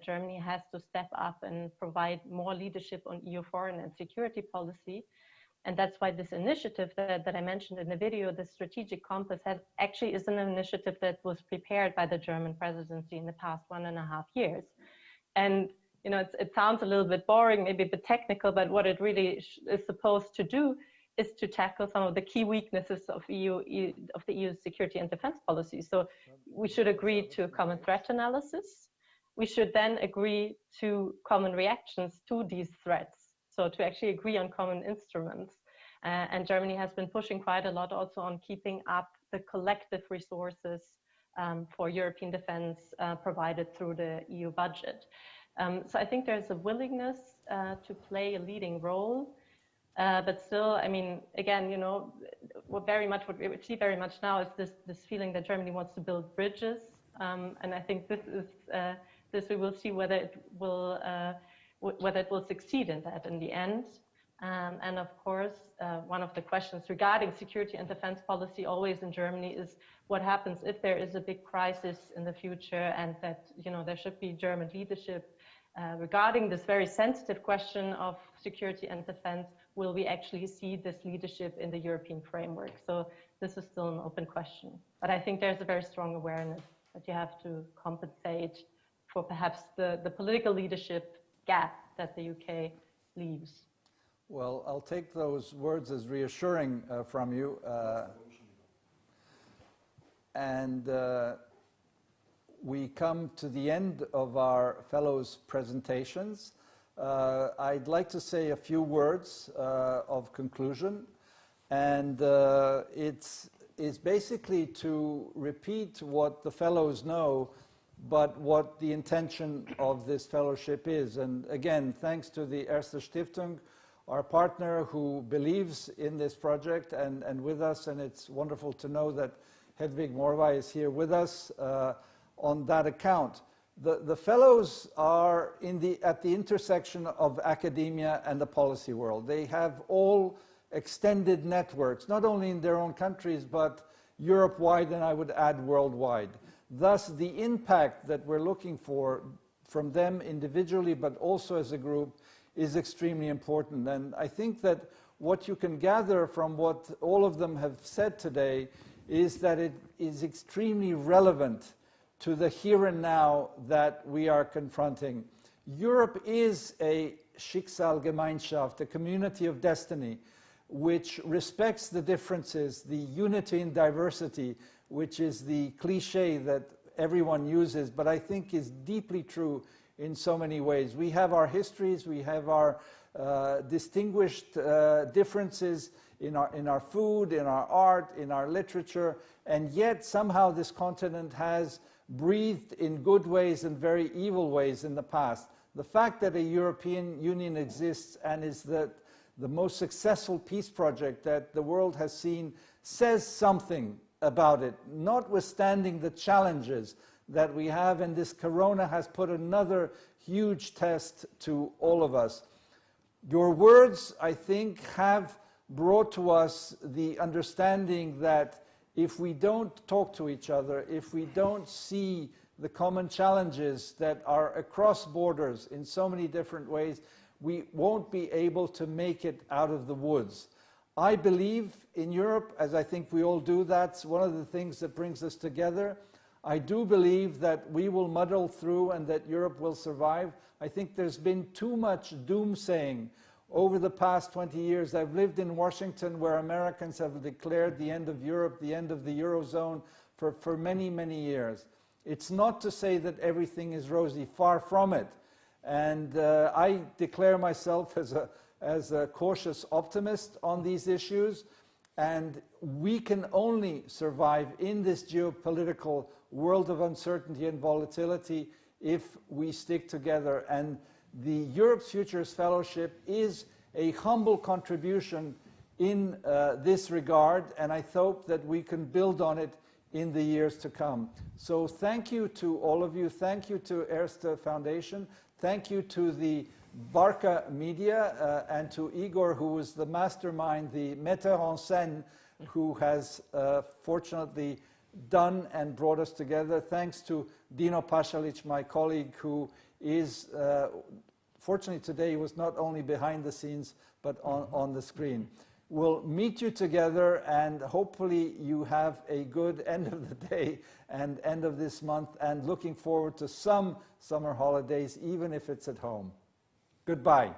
Germany has to step up and provide more leadership on EU foreign and security policy. And that's why this initiative that I mentioned in the video, the Strategic Compass, is an initiative that was prepared by the German presidency in the past 1.5 years. And it sounds a little bit boring, maybe a bit technical, but what it really is supposed to do is to tackle some of the key weaknesses of the EU's security and defense policy. So we should agree to a common threat analysis. We should then agree to common reactions to these threats. So to actually agree on common instruments. And Germany has been pushing quite a lot also on keeping up the collective resources for European defense provided through the EU budget. So I think there's a willingness to play a leading role. But still, I mean, again, what we see very much now is this feeling that Germany wants to build bridges, and I think this we will see whether it will succeed in that in the end. And of course, one of the questions regarding security and defense policy always in Germany is what happens if there is a big crisis in the future, and that there should be German leadership regarding this very sensitive question of security and defense. Will we actually see this leadership in the European framework? So this is still an open question. But I think there's a very strong awareness that you have to compensate for perhaps the political leadership gap that the UK leaves. Well, I'll take those words as reassuring from you. We come to the end of our fellows' presentations. I'd like to say a few words of conclusion, and it's basically to repeat what the fellows know, but what the intention of this fellowship is. And again, thanks to the Erste Stiftung, our partner who believes in this project and with us, and it's wonderful to know that Hedwig Morvai is here with us on that account. The fellows are at the intersection of academia and the policy world. They have all extended networks, not only in their own countries, but Europe-wide, and I would add worldwide. Thus, the impact that we're looking for from them individually, but also as a group, is extremely important. And I think that what you can gather from what all of them have said today is that it is extremely relevant to the here and now that we are confronting. Europe is a Schicksalgemeinschaft, a community of destiny, which respects the differences, the unity in diversity, which is the cliche that everyone uses, but I think is deeply true in so many ways. We have our histories, we have our distinguished differences in our food, in our art, in our literature, and yet somehow this continent has breathed in good ways and very evil ways in the past. The fact that a European Union exists and is the most successful peace project that the world has seen says something about it, notwithstanding the challenges that we have, and this corona has put another huge test to all of us. Your words, I think, have brought to us the understanding that if we don't talk to each other, if we don't see the common challenges that are across borders in so many different ways, we won't be able to make it out of the woods. I believe in Europe, as I think we all do. That's one of the things that brings us together. I do believe that we will muddle through and that Europe will survive. I think there's been too much doomsaying over the past 20 years. I've lived in Washington, where Americans have declared the end of Europe, the end of the Eurozone for many, many years. It's not to say that everything is rosy, far from it. And I declare myself as a cautious optimist on these issues. And we can only survive in this geopolitical world of uncertainty and volatility if we stick together. And the Europe's Futures Fellowship is a humble contribution in this regard, and I hope that we can build on it in the years to come. So thank you to all of you. Thank you to Erste Foundation. Thank you to the Barca Media and to Igor, who was the mastermind, the metteur en scène, who has fortunately done and brought us together. Thanks to Dino Pašalić, my colleague, who is, fortunately today, he was not only behind the scenes, but on the screen. We'll meet you together, and hopefully you have a good end of the day and end of this month, and looking forward to some summer holidays, even if it's at home. Goodbye.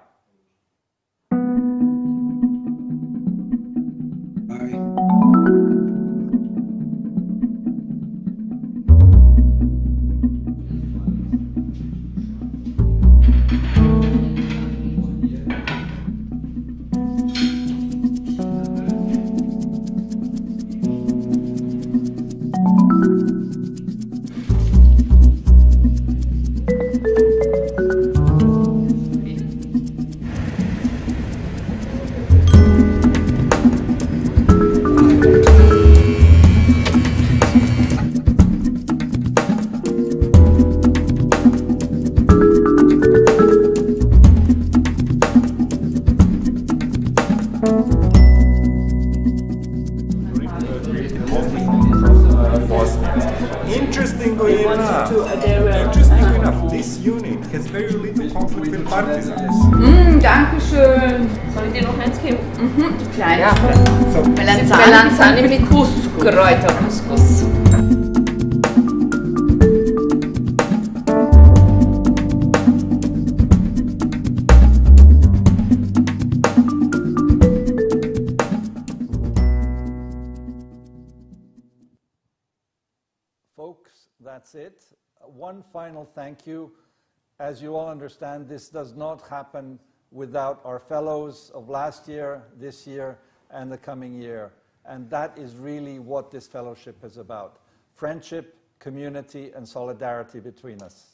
Interestingly enough, this unit has very little conflict with partisans. Danke schön. Soll ich dir noch eins geben? Die kleine. Ja. So. Melanzani mit Couscous. Kräutercouscous. Folks, that's it. One final thank you. As you all understand, this does not happen without our fellows of last year, this year, and the coming year. And that is really what this fellowship is about. Friendship, community, and solidarity between us.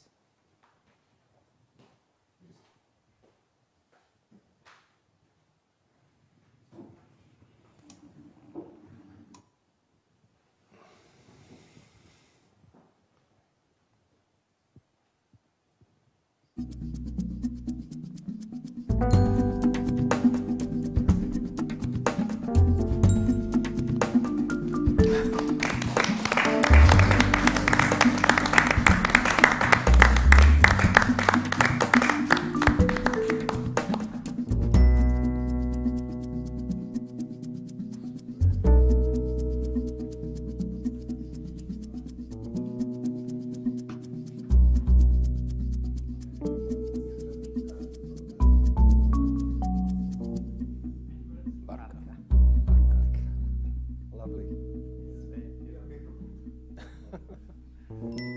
Lovely.